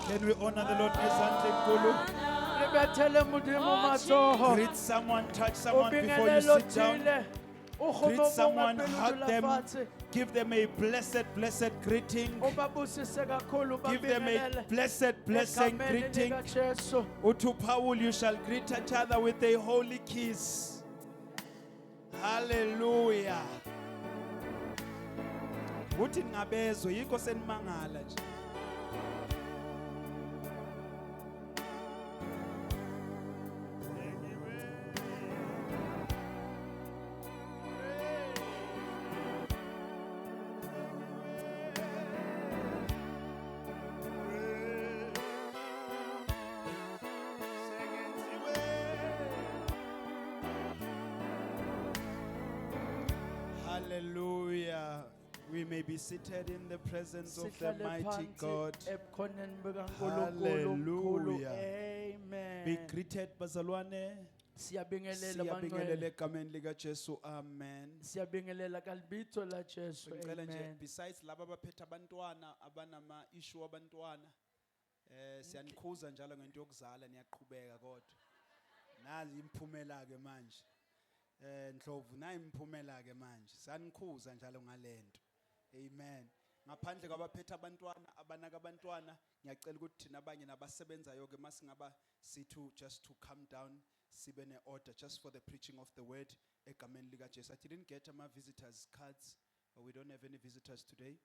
Can we honor the Lord ngezandla enkulu? Libethele modimo matsoho. Greet someone, touch someone before you Ubingelelo sit down. thile. O Greet kgomo someone, mongwe pele o hug dula them, fatshe. give them a blessed greeting. O ba busise kakhulu, ba Give them a bingelele. blessing Egameni greeting. lika Jesu. Utu Paul, you shall greet each other with a holy kiss. Hallelujah. Uthi ngabezo yikho senimangala nje. Hallelujah. We may be seated in the presence of the Sihlale mighty phansi God. ebukhoneni bukaNkulunkulu omkhulu. Amen. Be greeted, bazalwane. Siyabingelela Siyabingelela bangcwele. egameni lika Jesu. Amen. Siyabingelela kalibitso la Jesu. Ngicela nje Amen. besides laba abaphethe abantwana abanama issue abantwana siyanikhuza njalo ngento yokuzala niyaqhubeka kodwa. Nazi imphumela ke manje. Ndlovu nayi imphumela ke manje. Sanikhuza njalo ngalento. Amen. Ngaphandle kwabaphethe abantwana abanaka abantwana ngiyacela ukuthi thina abanye nabasebenzayo ke masingaba sithu just to come down sibe ne order just for the preaching of the word egameni lika Jesu. I didn't get my visitors cards. We don't have any visitors today.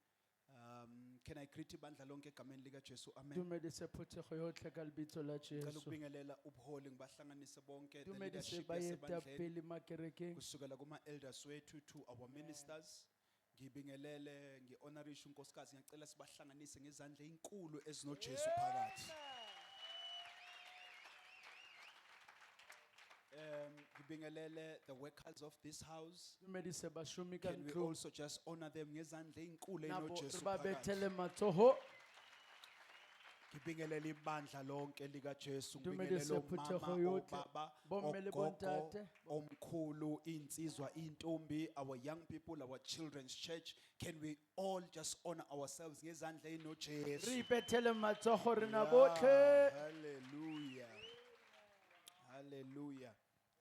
Can I greet ibandla lonke egameni lika Jesu? Amen. Dumedise phuthego yotlhe ka lebitso la Ngicela Jesu. ukubingelela ubuholi ngibahlanganise bonke the Dumedise leadership bayeta yasebandleni pele makerekeng. kusukela kuma elders wethu to our ministers. Ngibingelele ngihonorisha unkosikazi ngiyacela sibahlanganise ngezandla ezinkulu ezino Jesu phakathi. Ngibingelele the workers of this house. Dumedise bashumi ka Can we ntlo. also just honor them ngezandla ezinkulu ezino Nabo Jesu re ba phakathi. bethele matsoho. Ngibingelele ibandla lonke lika Jesu Dumedise ngibingelele phuthego omama yotlhe, obaba bomme le ogogo bontate. omkhulu insizwa intombi our young people our children's church can we all just honor ourselves ngezandla ezino Jesu. Re ipethele matsoho re na Yeah, botlhe. hallelujah. Hallelujah.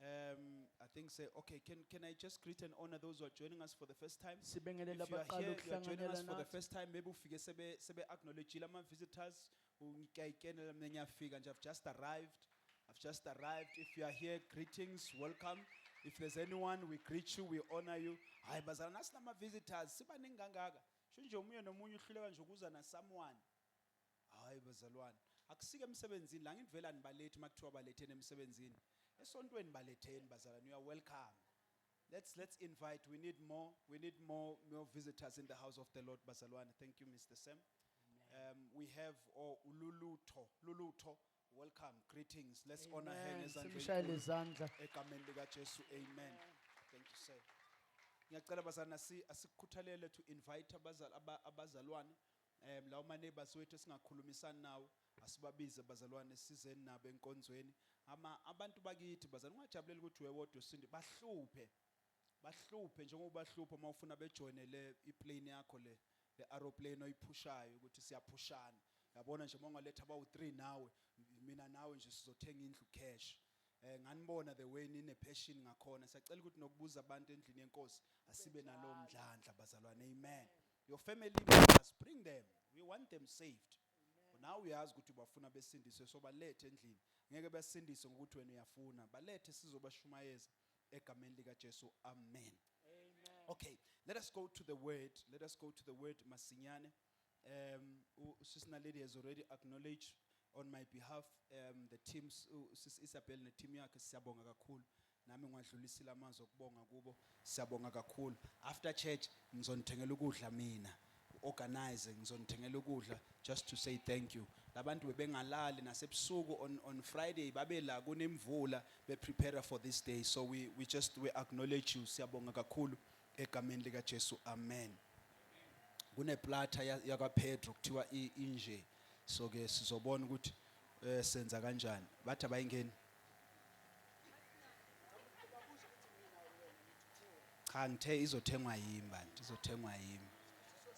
I think say okay can I just greet and honor those who are joining us for the first time? Sibengelela If you are baqala here, you are joining us ukuhlanganyela for the nathi. first time, maybe ufike sebe acknowledge ama visitors. Ngiyayikena mina ngiyafika nje. I've just arrived. If you are here, greetings, welcome. If there's anyone, we greet you, we honor you. Hayi bazalwana nasinama visitors sibaningi kangaka. Nje omunye nomunye uhluleka nje ukuza na someone. Hayi bazalwane. Akusike emsebenzini la ngivela nibalethi makuthiwa balethene emsebenzini. Esontweni baletheni bazalwane. You are welcome. Let's invite. We need more visitors in the house of the Lord bazalwane. Thank you Mr. Sam. We have Luluto. Welcome. Greetings. Let's honor her Amen. ngezandla Simshayele ezinkulu. izandla. Egameni lika Jesu. Amen. Thank you sir. Ngiyacela bazalwane asikhuthalele to invite abazalwane lawo ma neighbors wethu singakhulumisana nawo asibabize bazalwane sizeni nabo enkonzweni abantu bakithi bazalwane ungajabulela ukuthi wewodwa usindi bahluphe njengoba bahlupha mawufuna bejoine le iplane yakho le aeroplane oyiphushayo ukuthi siyaphushana yabona nje mongaletha abawu3 nawe mina nawe nje sizothenga indlu cash nganibona the way nine passion ngakhona siyacela ukuthi nokubuza abantu endlini yenkosi asibe nalo mdlandla bazalwane amen. Your family members, bring them. We want them saved. Now we ask ukuthi bafuna besindiswe so balethe endlini. Ngeke besindiswe ngokuthi wena uyafuna. Balethe sizobashumayeza egameni lika Jesu. Amen. Okay, let us go to the word masinyane. Sister Lady has already acknowledged on my behalf the teams Sister Isabel ne team yakhe siyabonga kakhulu. Nami ngwadlulisila amazwi okubonga kubo siyabonga kakhulu. After church ngizonithengela ukudla mina organize ngizonithengela ukudla just to say thank you. Labantu bebengalali nasebusuku on Friday babela kunemvula be prepare for this day, so we acknowledge you siyabonga kakhulu egameni lika Jesu. Amen. Kune plata yaka Pedro kuthiwa inje, so ke sizobona ukuthi senza kanjani. Bathi abayingeni cha ngithe izothengwa yimi bantu, izothengwa yimi.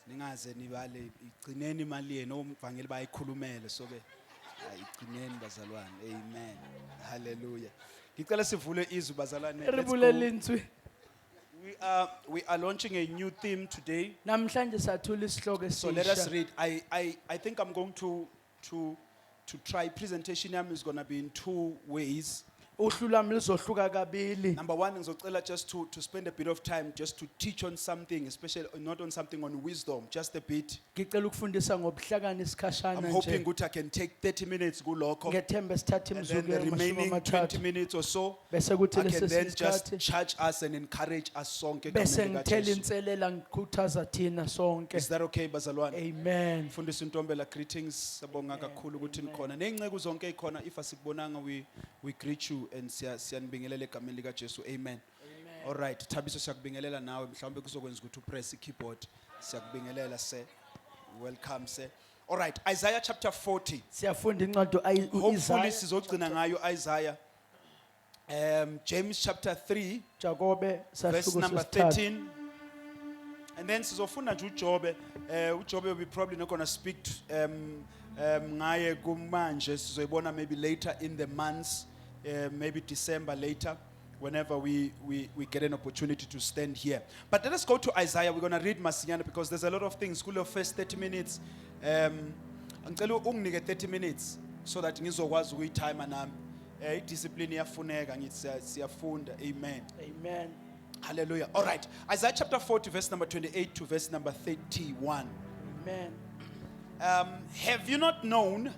ningaze nibale igcineni imali yenu omvangeli bayikhulumele so ke igcineni bazalwane. Amen. Hallelujah. Ngicela sivule izwi bazalwane. Re Let's bule go. lentswe. We are launching a new theme today. Namhlanje sathula isihloko So let us esisha. read. I think I'm going to try. Presentation yami is going to be in two ways. Uhlu lwami luzohluka kabili. Number one, ngizocela just to spend a bit of time just to teach on something, especially not on something on wisdom, just a bit. Ngicela ukufundisa ngobuhlakani isikhashana I'm hoping nje. good I can take 30 minutes kulokho, Ngethemba sithathe and then imizuzu the remaining 20 emathathu. minutes or so, Bese kuthi I can then lesi just sikhathi charge us and encourage us sonke. bese egameni ngithela likaJesu. inselela ngikhuthaza thina sonke. Is that okay, bazalwane? Amen. Mfundisi Ntombela, greetings. Sabonga kakhulu ukuthi nikhona. Neyinceku zonke ikhona, if asikubonanga we greet you and siyanibingelela egameni likaJesu. Amen. All right, Thabiso siyakubingelela nawe mhlawumbe kuzokwenza ukuthi upress keyboard. Siyakubingelela se. Welcome se. All right, Isaiah chapter 40. Siyafunda incwadi Hopefully uIsaiah sizogcina ngayo Isaiah. James chapter 3 Jakobe verse sahluko number sesithathu. 13. And then sizofunda nje uJobe. uJobe we probably not going to speak ngaye kumanje, sizoyibona maybe later in the months, maybe December later, whenever we get an opportunity to stand here. But let us go to Isaiah. We're going to read Masinyana because there's a lot of things. Kulo first 30 minutes. Ngicela unginike 30 minutes so that ngizokwazi ukuyitime nami. Discipline iyafuneka ngithi siyafunda. Amen. Amen. Hallelujah. All right. Isaiah chapter 40 verse number 28 to verse number 31. Amen. Have you not known?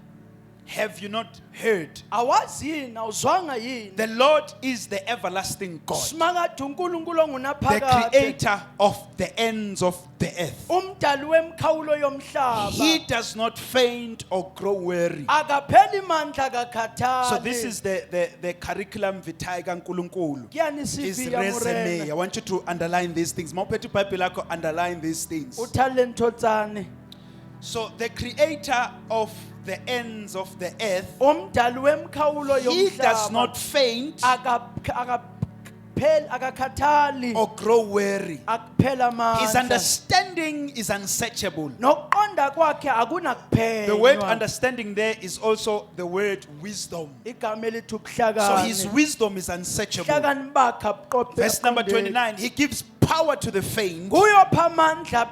Have you not heard? Awazi yini awuzwanga yini? The Lord is the everlasting God, Simakade uNkulunkulu the ongunaphakade. creator of the ends of the earth. Umdali wemkhawulo yomhlaba. He does not faint or grow weary. Akapheli mandla akakhathali. So this is the curriculum vitae kaNkulunkulu. His Kuyanisifia resume. I morena. want you to underline these things. Mawuphethe iBhayibheli lakho, underline these things. Utalento tsane. So the creator of the ends of the earth, Umdali wemkhawulo he does yomhlaba. not faint Akakhathali. or grow weary. Akuphela His mandla. understanding is unsearchable. Nokuqonda kwakhe akunakuphela. The word understanding there is also the word wisdom. Igama elithi So ubuhlakani. his wisdom is unsearchable. Ubuhlakani bakhe abuqophe. Verse number aqondile. 29, he gives power to the faint, Kuyopha amandla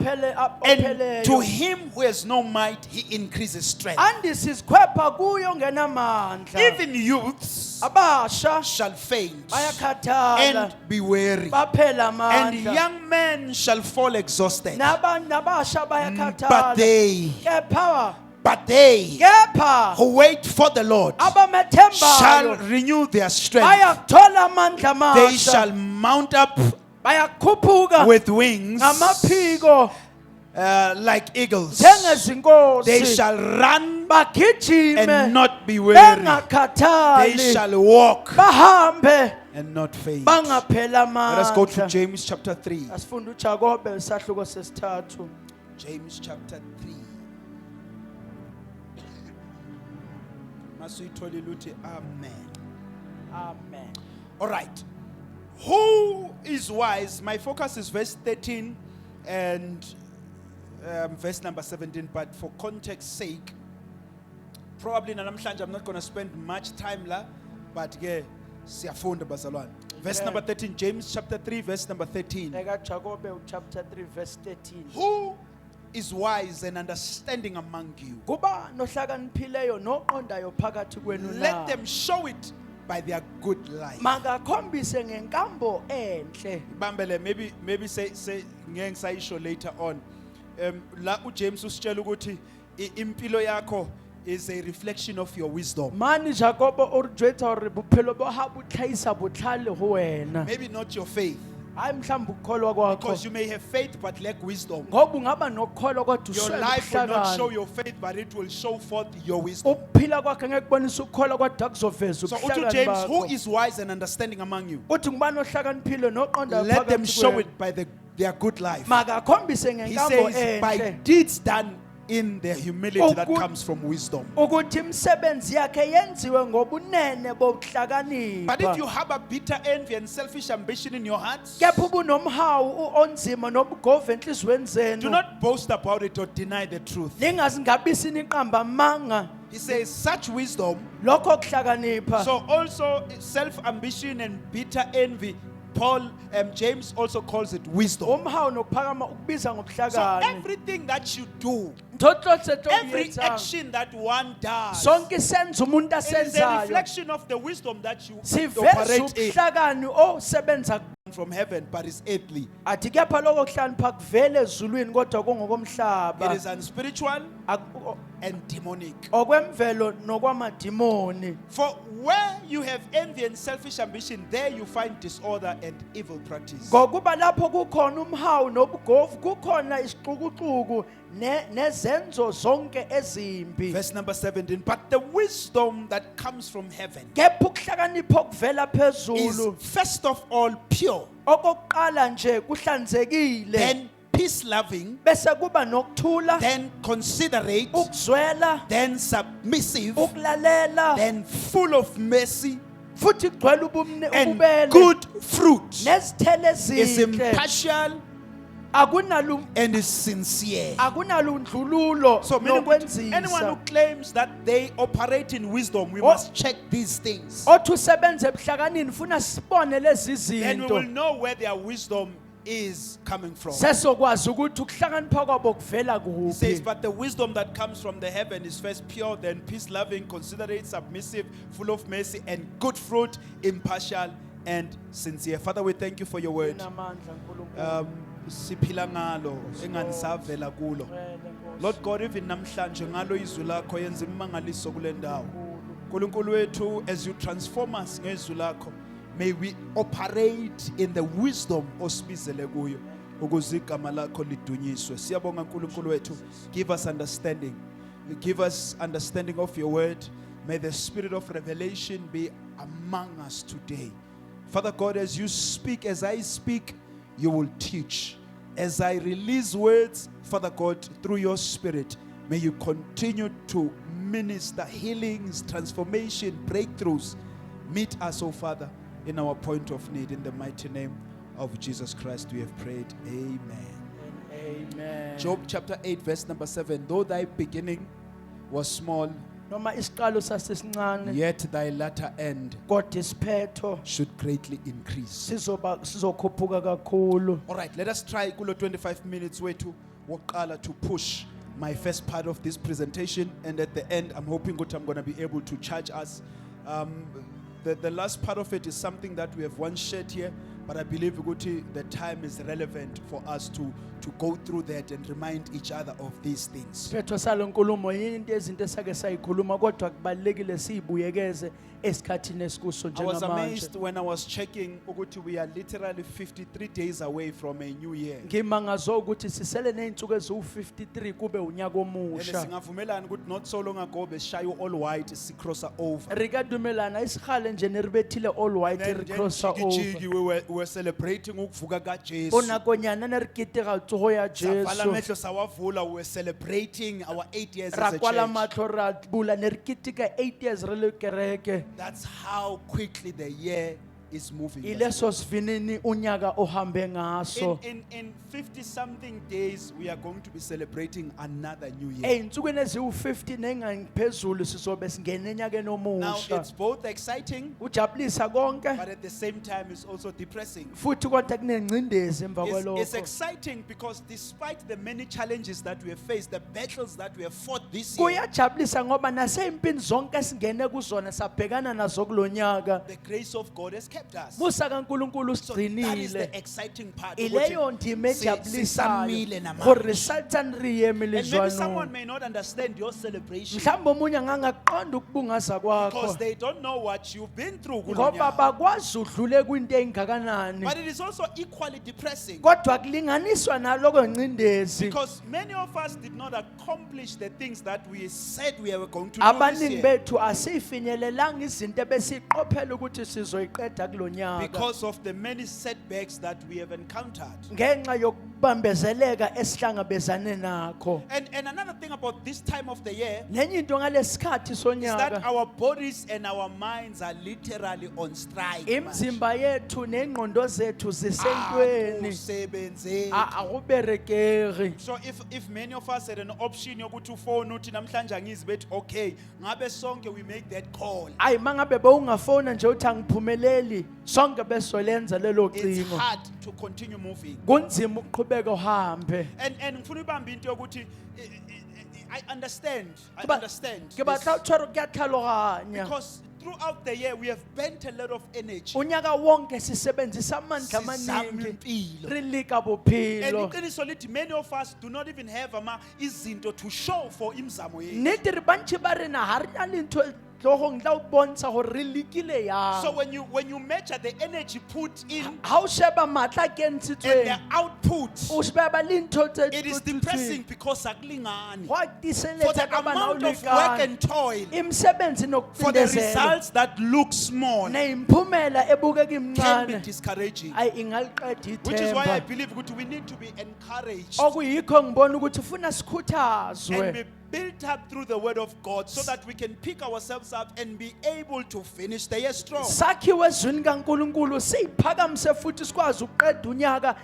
and to apheleyo. him who has no might, he increases strength. Andisa isikhwepha kuyo ngenamandla. Even youths Abasha shall faint bayakhathala. and be weary, Baphela and amandla. young men shall fall exhausted. Nabasha But bayakhathala. they Kepha who wait for the Lord shall abamethembayo renew their strength. bayakuthola amandla They amasha. shall mount up Bayakhuphuka with wings ngamaphiko like eagles. njengezinkosi. They shall run Bagijime and not be weary. They bengakhathali. shall walk Bahambe and not faint. bangaphela Let us go to amandla. James chapter 3. Asifunda uJakobe isahluko sesithathu. James chapter 3. Masuyitholile uthi amen. Amen. All right. Who is wise? My focus is verse 13 and verse number 17, but for context sake, probably namhlanje I'm not going to spend much time la, but ke siyafunda bazalwane. Verse Amen. number 13, James chapter 3, verse number 13. Eka Jakobe chapter 3 verse 13. Who is wise and understanding among you? Kuba nohlakaniphileyo noqondayo phakathi kwenu Let na. them show it by their good life. Makakhombise ngenkambo enhle. Bambele, maybe say ngeke ngisayisho later on. La uJames usitshela ukuthi impilo yakho is a reflection of your wisdom. Mani Jakobe o re jwetsa hore bophelo bo ha bo tlhaisa botlhale ho wena. Maybe not your faith, Hayi mhlawumbe ukukholwa kwakho. because you may have faith but lack wisdom. Ngoba ungaba nokukholwa kodwa Your uswele life will not show ubuhlakani. your faith, but it will show forth your wisdom. Ukuphila kwakhe ngeke kubonisa ukukholwa kodwa kuzoveza So uthi ubuhlakani James, who bakho. is wise and understanding among you? Uthi ngubani ohlakaniphile noqondayo Let them phakathi show kwenu. it by their good life. Makakhombise He ngenkambo says, by enhle. deeds done in the humility that Uku- comes from wisdom. ukuthi imisebenzi yakhe yenziwe ngobunene But if bokuhlakanipha. you have a bitter envy and selfish ambition in your hearts, Kepha ubunomhawu onzima nobugova enhlizweni do zenu. not boast about it or deny the truth. Ningazingabisi niqamba amanga. He says such wisdom, Lokho kuhlakanipha. so also self-ambition and bitter envy, James also calls it wisdom. Umhawu nokuphakama ukubiza So ngobuhlakani. everything that you do, Ndohlotse every toyenza. action that one does, Sonke isenzo umuntu it is a asenzayo. reflection of the wisdom that you Siveza operate in ubuhlakani osebenza from heaven, but it's earthly. athi kepha lokho kuhlakanipha kuvele ezulwini kodwa It kungokomhlaba. is unspiritual Aku- and demonic. okwemvelo nokwamadimoni. For where you have envy and selfish ambition, there you find disorder and evil practice. Ngokuba lapho kukhona umhawu nobugovu kukhona isixukuxuku nezenzo zonke ezimbi. Verse number 17. But the wisdom that comes from heaven Kepha ukuhlakanipha okuvela is phezulu first of all pure, okokuqala nje kuhlanzekile, then peace loving, bese kuba nokuthula, then considerate, ukuzwela, then submissive, ukulalela, then full of mercy futhi kugcwele and ububele good fruit, nezithelo is ezinhle. impartial Akunalu and is sincere. akunalundlululo So anyone who nokwenzisa. claims that they operate in wisdom, we must check these things. Othi usebenze ebuhlakanini funa sibone lezi Then we zinto. will know where their wisdom is coming from. Sesokwazi ukuthi ukuhlakanipha kwabo kuvela He says, kuphi. but the wisdom that comes from the heaven is first pure, then peace-loving, considerate, submissive, full of mercy, and good fruit, impartial and sincere. Father, we thank you for your word. Unamandla uNkulunkulu. Siphila ngalo, enganisavela kulo. Ngcwele, Nkosi. Lord God, even namhlanje ngalo izwi lakho yenza imangaliso kule ndawo. Nkulunkulu wethu, as you transform us ngezwi lakho, may we operate in the wisdom osibizele kuyo ukuze igama lakho lidunyiswe. Siyabonga Nkulunkulu wethu, give us understanding. Give us understanding of your word. May the spirit of revelation be among us today. Father God, as you speak, as I speak, you will teach. As I release words, Father God, through your spirit, may you continue to minister healings, transformation, breakthroughs. Meet us, oh Father, in our point of need. In the mighty name of Jesus Christ, we have prayed. Amen. Amen. Job chapter 8, verse number 7. Though thy beginning was small, Noma isiqalo sasesincane yet thy latter end kodwa isiphetho should greatly increase. sizokhuphuka kakhulu. All right, let us try kulo 25 minutes wethu wokuqala to push my first part of this presentation, and at the end I'm hoping that I'm going to be able to charge us. The last part of it is something that we have once shared here, but I believe the time is relevant for us to go through that and remind each other of these things. Isiphetho salo nkulumo yinto ezinto esake sayikhuluma kodwa kubalekile siyibuyekeze esikhathini esikuso I was njengamanje. amazed when I was checking ukuthi we are literally 53 days away from a new year. Ngimangazwe ukuthi sisele neinsuku eziwu53 kube unyaka And omusha. singavumelana ukuthi not so long ago beshayo all white sicrosser over. Rikadumelana isikhale nje neribethile all white recrosser Jiki, over. we were celebrating ukuvuka kaJesu. Bonakonyana nerigitega tsogo ya Savala Jesu. mehlo sawavula, we were celebrating our 8 years as a Rakwala church. matlo ra bula nerikitika 8 years re le kereke. That's how quickly the year is moving. Ileso sivinini unyaka ohambe ngaso. In 50 something days we are going to be celebrating another new year. Eyinsukwini eziwu50 nengaphezulu sizobe singena enyakeni Now omusha. it's both exciting, Ujabulisa konke but at the same time it's also depressing. futhi kodwa kunengcindezi emva It's kwalokho. exciting because despite the many challenges that we have faced, the battles that we have fought this year, Kuyajabulisa ngoba nasempini zonke singene kuzona sabhekana nazo kulonyaka. the grace of God has kept us. Musa kaNkulunkulu So that is sigcinile. the exciting part. Ileyo ndima Sisamile ejabulisayo. namanje. Gore Satan riye And maybe someone milizwano. may not understand your celebration Mhlawumbe omunye angangaqonda ukubungaza because kwakho. they don't know what you've been through. Ngoba kulonyaka. bakwazi udlule kwinto engakanani. But it is also equally depressing Kodwa kulinganiswa naloko ngcindezi. because many of us did not accomplish the things that we said we were going to do this Abaningi year bethu asifinyelelanga izinto ebesiqophela ukuthi sizoyiqeda kulonyaka. because of the many setbacks that we have encountered. Ngenxa ukubambezeleka esihlangabezane nakho. And another thing about this time of the year Nenye into ngalesikhathi is that sonyaka our bodies and our minds are literally on strike. manje. imzimba yethu nengqondo zethu zisentweni Akusebenzi. akuberekeri. So if many of us had an option yokuthi ufone uthi namhlanje angizi bethi okay ngabe sonke we make that call. Ayi mangabe bowungafona nje uthi angiphumeleli sonke besolenza lelo It's cingo. hard to continue moving. Kunzima ukuqhubeka uhambe. And ngifuna ibambe into yokuthi I understand. I Ke ba- understand. Ke batla this, utshwaro ke a tlhaloganya. Because throughout the year we have bent a lot of energy. Unyaka wonke sisebenzisa amandla Sizama amaningi impilo. ri lika And bophelo. iqiniso lithi many of us do not even have izinto to show for imzamo yethu. Nnete re bantši ba rena ga re na le ntho tlhogong tla o bontsha gore re lekile So yang. when you measure the energy put in Ga o sheba maatla a ke and the ntshitsweng output, o sheba le ntho tse it is depressing because akulingani. go a For tiiseletsa the ka bana o amount of work lekane and toil, imisebenzi for the nokucindezela results that look small, neyimphumela ebukeka can be imncane discouraging. ayi ingaliqeda Which is why I ithemba believe ukuthi we need to be encouraged okuyikho ngibona ukuthi ufuna and sikhuthazwe be built up through the word of God so that we can pick ourselves up and be able to finish the year strong. sakhiwe ezwini kaNkulunkulu siyiphakamise futhi sikwazi ukuqeda unyaka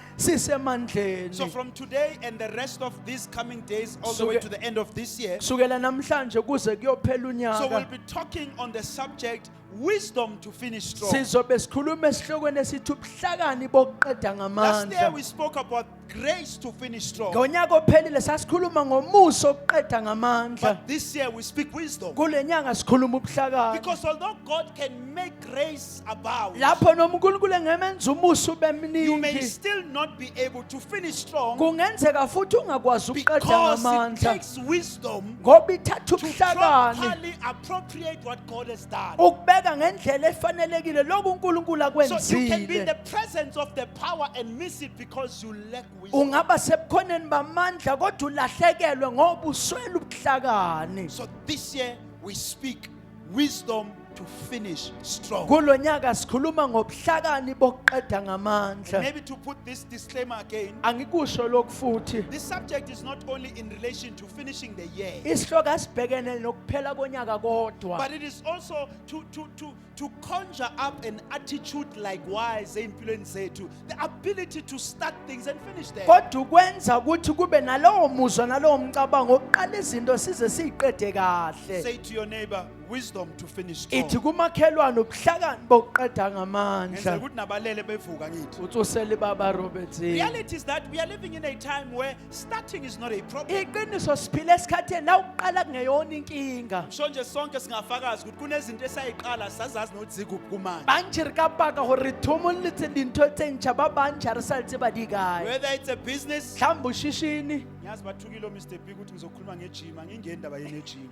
sisemandleni. So from today and the rest of these coming days all the way to the end of this year, kusukela namhlanje kuze kuyophela so we'll unyaka be talking on the subject wisdom to finish strong. sizobe sikhuluma esihlokweni esithi ubuhlakani bokuqeda Last year ngamandla. we spoke about grace to finish strong. Ngonyaka ophelile sasikhuluma ngomuso oqeda ngamandla. But this year we speak wisdom. Kule nyanga sikhuluma ubuhlakani. Because although God can make grace abound, Lapho noma uNkulunkulu engemenza umuso ube you may mningi. still not be able to finish strong Kungenzeka futhi ungakwazi ukuqeda because it ngamandla. takes wisdom Ngoba ithatha to ubuhlakani properly appropriate what God has done. ukubeka ngendlela efanelekile lokhu uNkulunkulu So you can be in akwenzile. the presence of the power and miss it because you lack wisdom. Ungaba sebukhoneni bamandla kodwa ulahlekelwe ngoba uswela ubuhlakani. So this year we speak wisdom to finish strong. Kulo nyaka sikhuluma ngobuhlakani bokuqeda ngamandla. Maybe to put this disclaimer again, Angikusho lokhu futhi. this subject is not only in relation to finishing the year, Isihloko asibhekene nokuphela konyaka kodwa. but it is also to conjure up an attitude likewise empilweni zethu, the ability to start things and finish them. Kodwa ukwenza ukuthi kube nalowo muzwa nalowo mcabango oqala izinto size siqede kahle. Say to your neighbor, wisdom to finish strong. Ithi kumakhelwane ubuhlakani bokuqeda Ngenzela ngamandla. ukuthi nabalele bevuka ngithi. Utsusele baba Robert. Reality is that we are living in a time where starting is not a problem. Iqiniso siphile esikhatheni la uqala kungeyona inkinga. Mshonje sonke singafakazi ukuthi kunezinto esayiqala sazazi nokuthi zikuphi kumanje. Bantši re ka paka gore thomo le tse dintho tse ntšha ba bantšha re sa le tseba di kae. Whether it's a business, Hlamba ushishini ngiyazi bathukile Mr Big ukuthi ngizokhuluma ngejim, angingeni indaba yene gym.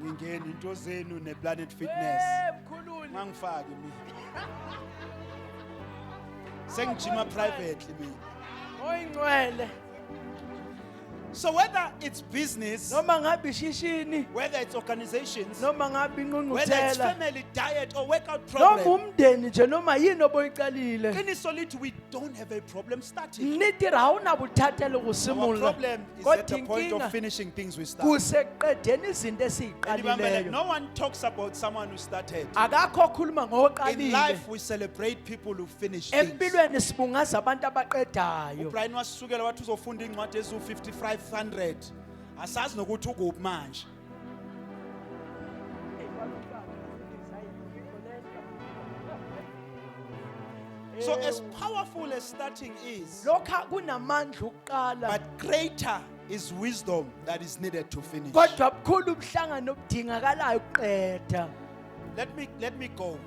Ngingeni into zenu nePlanet Fitness. mkhululi. Mangifaki mina. Sengijima privately mina. Oyingcwele So whether it's business, noma ngabe ishishini whether it's organizations, noma ngabe whether it's ingqungquthela family diet or workout noma program, umndeni nje noma yini oboyiqalile. qiniso lithi we don't have a problem starting. Nnete ra ha ona bothata le go Our simolla. problem is at the Kodwa point of inkinga finishing things we start. kuseqedeni izinto And remember, esiyiqalileyo. no one talks about someone who started. Akakho okhuluma In ngoqalile. life, we celebrate people who finish things. Empilweni sibungaza abantu abaqedayo. Brian wasukela wathi uzofunda incwadi ezu 5500. Asazi nokuthi ukuphi manje. So as powerful as starting is, Lokha kunamandla ukuqala. but greater is wisdom that is needed to finish. Kodwa bukhulu ubuhlangano obudingakalayo ukuqeda. Let me go.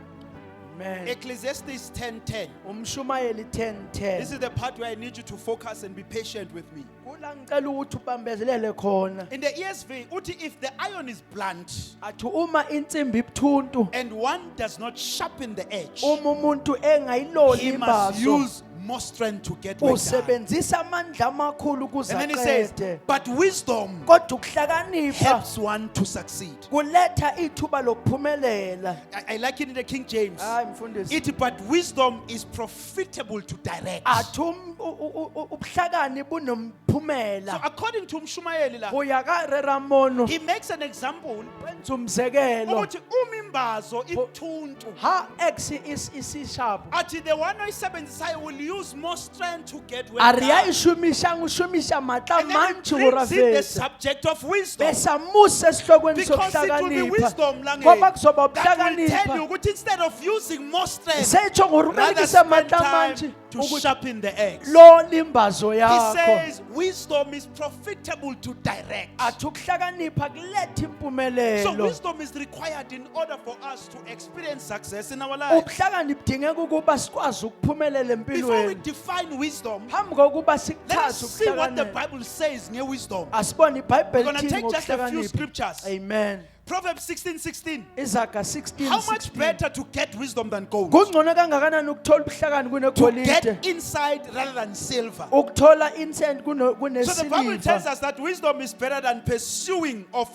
Amen. Ecclesiastes 10:10. Umshumayeli This 10:10. is the part where I need you to focus and be patient with me. Kula ngicela ukuthi ubambezelele khona. In the ESV, uthi if the iron is blunt Athi uma insimbi ibuthuntu, and one does not sharpen the edge, uma umuntu engayiloli he must imbazo, use more strength to get work done. usebenzisa amandla amakhulu ukuze And then he says, aqede. but wisdom Kodwa ukuhlakanipha helps one to succeed. kuletha ithuba lokuphumelela. I like it in the King James. Hayi mfundisi. It, but wisdom is profitable to direct. Athi ubuhlakani So bunomphumela. according to Mshumayeli la, Uya ka Ramono he makes an example wenza umzekelo. ukuthi imimbazo ithuntu Ha X is isishapo. athi the one oyisebenzisayo will use more strength to get where Aria ishumisha ngushumisha matla and then he manchi brings in the urafesa. subject of wisdom Besamuse esihlokweni because it will be sokuhlakanipha. wisdom la Ngoba kuzoba that will tell ukuhlakanipha. you ukuthi instead of using more strength Setsho rather ngorubelikise spend matla time manchi to sharpen the axe. lo limbazo He yakho. says wisdom is profitable to direct. Athi ukuhlakanipha kuletha So impumelelo. wisdom is required in order for us to experience success in our lives. Ubuhlakani budingeka ukuba sikwazi ukuphumelela Before we empilweni. define wisdom, Phambi kokuba let us sichaze see what the ukuhlakanipha. Bible says near wisdom. Asibone We're iBhayibheli going to lithi take just a few ngokuhlakanipha. scriptures. Amen. Proverbs 16:16. Izaga 16. How much better to get wisdom than gold? Kungcono kangakanani ukuthola ubuhlakani To kunegolide. get insight rather than silver. Ukuthola insent So the Bible tells kunesiliva. us that wisdom is better than pursuing of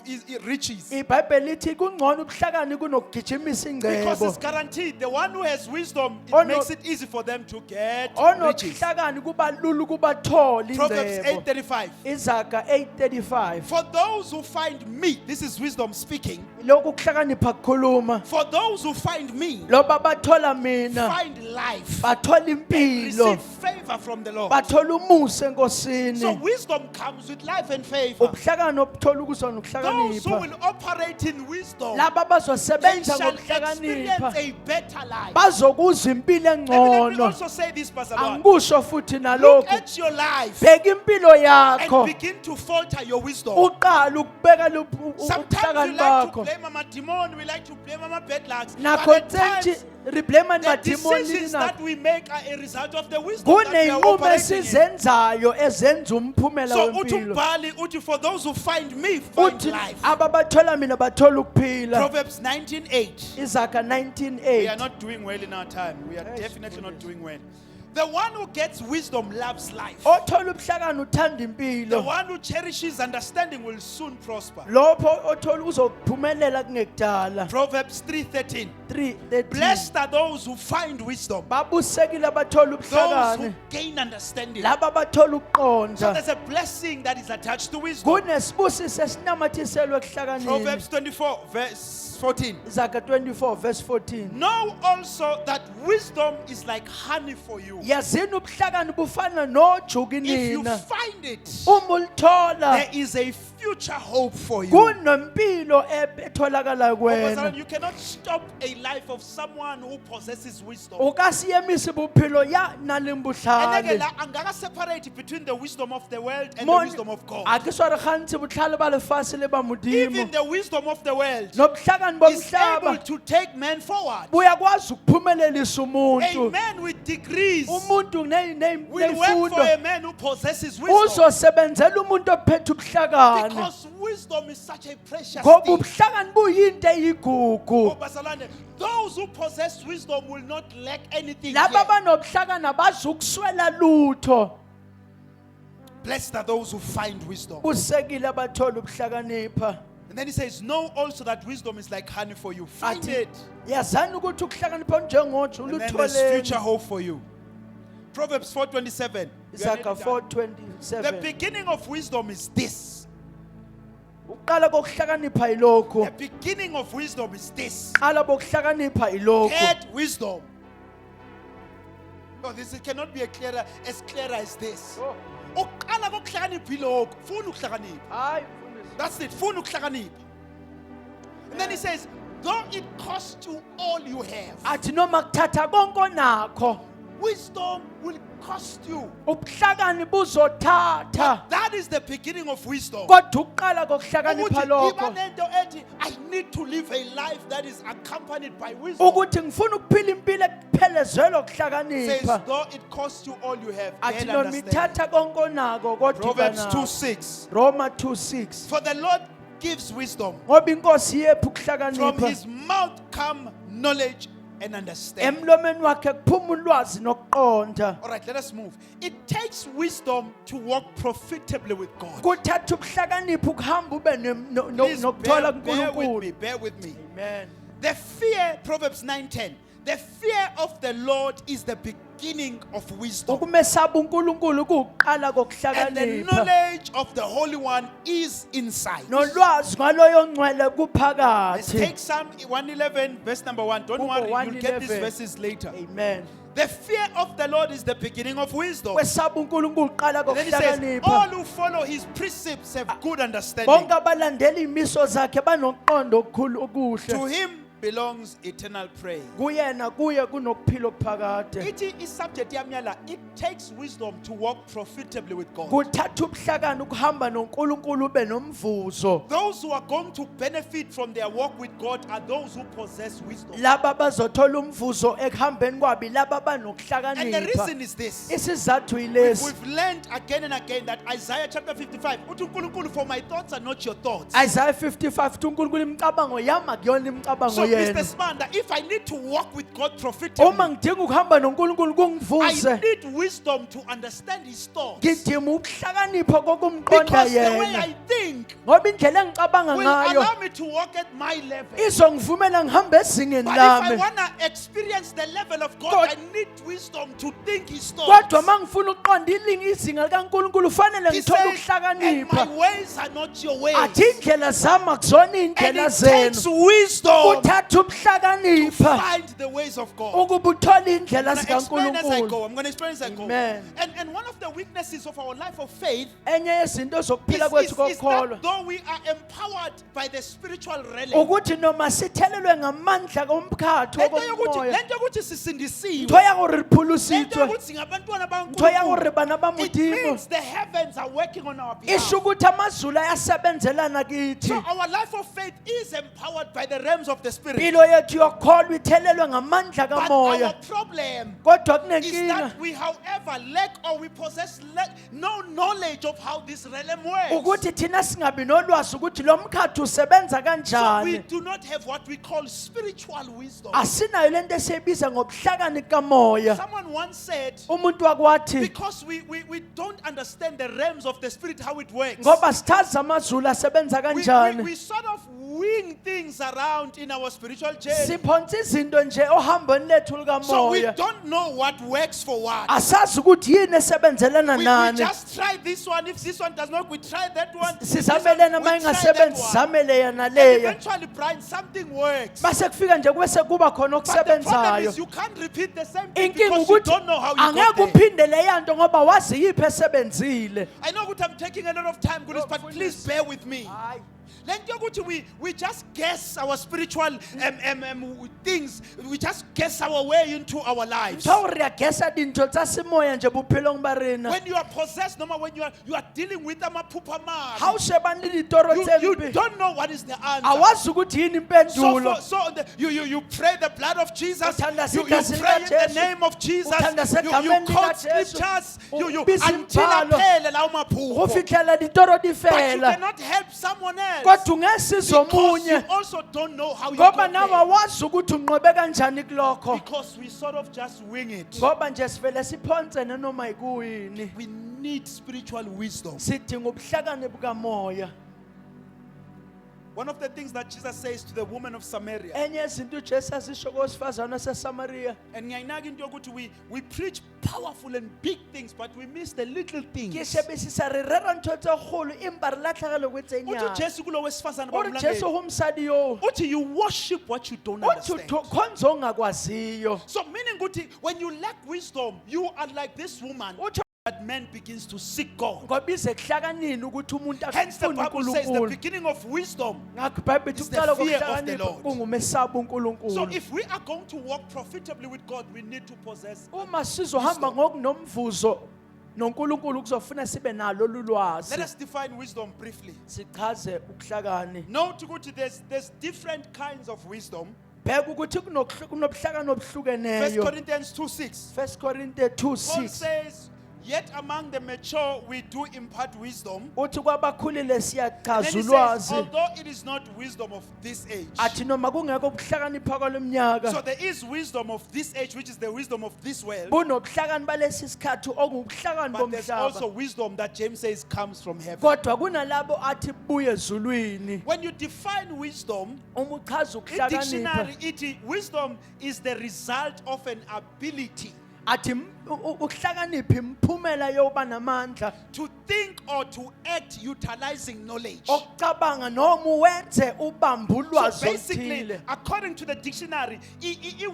riches. iBhayibheli lithi kungcono ubuhlakani kunokugijimisa Because it's ingcebo. guaranteed. The one who has wisdom, it Ono- makes it easy for them to get riches. Onobuhlakani kuba lula ukuba thola Proverbs ingcebo. 8:35. Izaga 8:35. For those who find me, this is wisdom speaking. Lokhu kuhlakanipha kukhuluma. For those who find me, Loba bathola mina, find life, bathola impilo, receive favor from the Lord. bathola umusa So enkosini. wisdom comes with life and favor. Ubuhlakani obuthola ukuzona Those who ukuhlakanipha. will operate in wisdom, Laba they bazosebenza shall experience ngokuhlakanipha. a better life. Bazokuzwa impilo And let me engcono. also say this, Pastor Lord. Angikusho futhi Look nalokhu. at your life Bheka impilo and yakho. begin to falter your wisdom. Uqala ukubeka Sometimes ubuhlakani we like to bakho. blame our demon, we like to blame our bad lucks. Nakho But at tsenji times, reblame the madimoni decisions na. that we make are a result of the wisdom that we are Kuneyinqumo operating in. esizenzayo ezenza umphumela So uthi wempilo. umbhali uthi for those who find me find Uthi life. ababathola mina bathola ukuphila. Proverbs 19:8. Izaga We are 19:8. not doing well in our time. We are Yes, definitely not goodness. doing well. The one who gets wisdom loves life. Othola ubuhlakani uthanda The impilo. one who cherishes understanding will soon prosper. Lopho othola uzokuphumelela kungekudala. Proverbs 3:13. 3:13. Blessed are those who find wisdom, Babusekile abathola those who ubuhlakani. gain understanding. Laba bathola So ukuqonda. there's a blessing that is attached to wisdom. Kunesibusiso esinamathiselwe ekuhlakanini. Proverbs 24, verse 14. Izaga 24 verse 14. Know also that wisdom is like honey for you. Yazini ubuhlakani bufana nojuku If you nina. find it, Uma ulithola there is a future hope for you. kunempilo etholakala Because kuwena. you cannot stop a life of someone who possesses wisdom. Ukasiyemisa ubuphilo ya And nalimbuhlale. again, angaka separate between the wisdom of the world and the Mon- wisdom of God. Akisware khanti buhlale ba lefatshe le ba Even modimo. the wisdom of the world Nobuhlakani is able bomhlaba to take men forward. buyakwazi ukuphumelelisa A umuntu. man with degrees Umuntu will work for a nezifundo man who possesses wisdom. uzosebenzela umuntu ophethe ubuhlakani. Because wisdom is such a precious Ngoba thing. ubuhlakani buyinto eyigugu. Oh, Bazalwane, those who possess wisdom will not lack anything. Laba here. banobuhlakani abazukuswela lutho. Blessed are those who find wisdom. Busekile abathola ukuhlakanipha. And then he says, know also that wisdom is like honey for you. Find Athi it. yazani ukuthi ukuhlakanipha njengoju And then there's future lutholeni. hope for you. Proverbs 4:27. We are Izaga nearly done. 4:27. The beginning of wisdom is this. Uqala kokuhlakanipha ilokhu. The beginning of wisdom is this. Qala bokuhlakanipha ilokhu. Get wisdom. No, this cannot be as clear as this. Uqala kokuhlakanipha ilokhu. Funa ukuhlakanipha. Hayi That's it. Funa ukuhlakanipha. And then he says, though it costs you all you have, athi noma kuthatha konke onakho wisdom will cost you. ubuhlakani buzothatha. That is the beginning of wisdom. Kodwa uqala kokuhlakanipha Ukuthi lokho iba nento ethi, I need to live a life that is accompanied by wisdom. ukuthi ngifuna ukuphila impilo ekuphelezelwe Says, ukuhlakanipha. though it costs you all you have, Athi get noma understanding. ithatha konke onakho kodwa Proverbs iba 2:6. Roma 2:6. For the Lord gives wisdom. Ngoba inkosi yephu From ukuhlakanipha. his mouth come knowledge and understanding. Emlomeni wakhe kuphuma ulwazi nokuqonda. All right, let us move. It takes wisdom to walk profitably with God. Kuthatha ukuhlakanipha ukuhamba ube Please nokuthola bear with me, kuNkulunkulu. bear with me. Amen. The fear, Proverbs 9:10. The fear of the Lord is the beginning of wisdom. ukumesaba uNkulunkulu kuqala And the kokuhlakanipha knowledge of the Holy One is insight. nolwazi ngaloyo ngcwele Let's kuphakathi. take Psalm 111, verse number 1. Don't Kuko worry, you'll get these 111. verses later. Amen. The fear of the Lord is the beginning of wisdom. Kwesaba uNkulunkulu kuqala And then he says, kokuhlakanipha. all who follow his precepts have good understanding. Bonke abalandela imiso zakhe banoqondo okukhulu okuhle. To him belongs eternal praise. Kuyena kuye kunokuphila okuphakade. It subject yamyala. It takes wisdom to walk profitably with God. Kuthatha ubuhlakani ukuhamba noNkulunkulu ube nomvuzo. Those who are going to benefit from their walk with God are those who possess wisdom. Laba bazothola umvuzo ekuhambeni kwabi laba And the banokuhlakanipha. reason is this. Isizathu yilesi. We've learned again and again that Isaiah chapter 55, uthi uNkulunkulu, for my thoughts are not your thoughts. Isaiah 55 uthi uNkulunkulu imicabango yami akuyona imicabango So Mr. yena. Spanda, if I need to walk with God profitably, Uma ngidinga ukuhamba noNkulunkulu I kungivuze. need wisdom to understand his thoughts. Ngidinga ukuhlakanipha kokumqonda Because the way yena. I think Ngoba indlela engicabanga will ngayo allow me to walk at my level. izongivumela ngihambe ezingeni But if I lami. want to experience the level of God, God- I need wisdom to think his Kodwa thoughts. mangifuna ukuqonda izinga likaNkulunkulu fanele He ngithole says, and ukuhlakanipha. my ways are not your ways. Athi indlela zami akusona And indlela it takes zenu. wisdom Uthatha to ubuhlakanipha find the ways of God. ukuba uthole indlela I'm going to explain as I zikaNkulunkulu. go. I'm going to explain as I go. Amen. And one of the weaknesses of our life of faith Enye yezinto is, zokuphila kwethu is kokukholwa that though we are empowered by the spiritual realm, ukuthi noma sithelelwe ngamandla komkhathi wokomoya lento yokuthi sisindisiwe, ntho ya gore re lento phulositswe yokuthi singabantwana ntho ya gore bakaNkulunkulu, bana ba it modimo means the heavens are working on our e behalf. sho ukuthi amazulu ayasebenzelana kithi. So our life of faith is empowered by the realms of the spirit. impilo yethu yokholwa ithelelwe ngamandla But our kamoya problem kodwa is kunenkinga that we, however, lack or we possess no knowledge of how this realm works. ukuthi thina singabi nolwazi ukuthi lo mkhathi usebenza So we kanjani. do not have what we call spiritual wisdom. Asinayo lento esiyibiza ngobuhlakani kamoya. Someone once said, Umuntu wakwathi because we don't understand the realms of the spirit, how it works, ngoba sithazi amazulu asebenza we kanjani. sort of wing things around in our spiritual journey. Siphonsa izinto nje ohambweni lethu So we likamoya. don't know what works for what. Asazi ukuthi yini esebenzelana We nani. just try this one. If this one does not, we try that one. Sizamelena We try that mayingasebenzi one. zamele yana And leya. eventually, Brian, something works. Base kufika nje kwese kuba khona But the problem okusebenzayo. is you can't repeat the same thing Inkinga because you ukuthi don't know how you angeke got there. uphinde leya nto ngoba wazi yiphi esebenzile. I know what I'm taking a lot of time, goodness, but please bear with me. Hayi. Lento yokuthi we just guess our spiritual things. We just guess our way into our lives. Ntho re a gesa dintho tsa semoya nje bophelong ba rena. When you are possessed, no matter when you are dealing with amaphupha Ha o mabi, shebane le ditoro tse you mpe. don't know what is the answer. Awazi ukuthi yini impendulo. You pray the blood of Jesus. Uthanda You igazi pray in the likaJesu. name of Jesus. Uthanda You segameni quote likaJesu. scriptures. You Ubiza until imibhalo. aphele lawo Go maphupho. fihlela ditoro di But you fela. cannot help someone else Kodwa ungesiza because you omunye. also don't know how you Ngoba got nawe there. awazi ukuthi unqobe kanjani kulokho. Because we sort of just wing it. Ngoba nje sivele siphonse noma ikuyini. We need spiritual wisdom. Sidinga ubuhlakani bukamoya. One of the things that Jesus says to the woman of Samaria, Enye yezinto uJesu asisho kowesifazane waseSamaria. and ngiyayinaka into yokuthi we preach powerful and big things, but we miss the little Ke things. shebisisa re rera ntho tse kgolo empa re latlhegelo ko tse Uthi nyane. uJesu kulo wesifazane Ore Jesu bamlangela. go msadi yo. Uthi you worship what you don't Uthi understand. khonzo ongakwaziyo. So meaning ukuthi when you lack wisdom, you are like this woman Uthi that man begins to seek God. ngoba izehlakanini ukuthi umuntu Hence the afune Bible says the uNkulunkulu. beginning of wisdom. Ngakho iBhayibheli is the uqala fear of the kokuhlakanipha Lord. kungumesaba So uNkulunkulu. if we are going to walk profitably with God, we need to possess. Uma sizohamba ngokunomvuzo noNkulunkulu kuzofuna sibe nalo Let lulwazi. us define wisdom briefly. Sichaze ukuhlakani. Note ukuthi there's different kinds of wisdom. Bheka ukuthi kunobuhlakani 1 obuhlukeneyo. Corinthians 2:6. 1 Korinte Paul 2:6. says, yet among the mature we do impart wisdom. Uthi kwabakhulile Then siyachaza he says, ulwazi. although it is not wisdom of this age. athi noma kungekho ubuhlakanipha kwalo mnyaka So there is wisdom of this age, which is the wisdom of this world. bunobuhlakani balesi sikhathi okubuhlakani But there's also bomhlaba wisdom that James says comes from heaven. kodwa kunalabo athi buye ezulwini When you define wisdom, uma uchaza in ukuhlakanipha dictionary, wisdom is the result of an ability athi ukuhlakanipha imphumela yoba namandla to think or to act utilizing knowledge. okucabanga noma uwenze ubambe So ulwazi basically, oluthile according to the dictionary,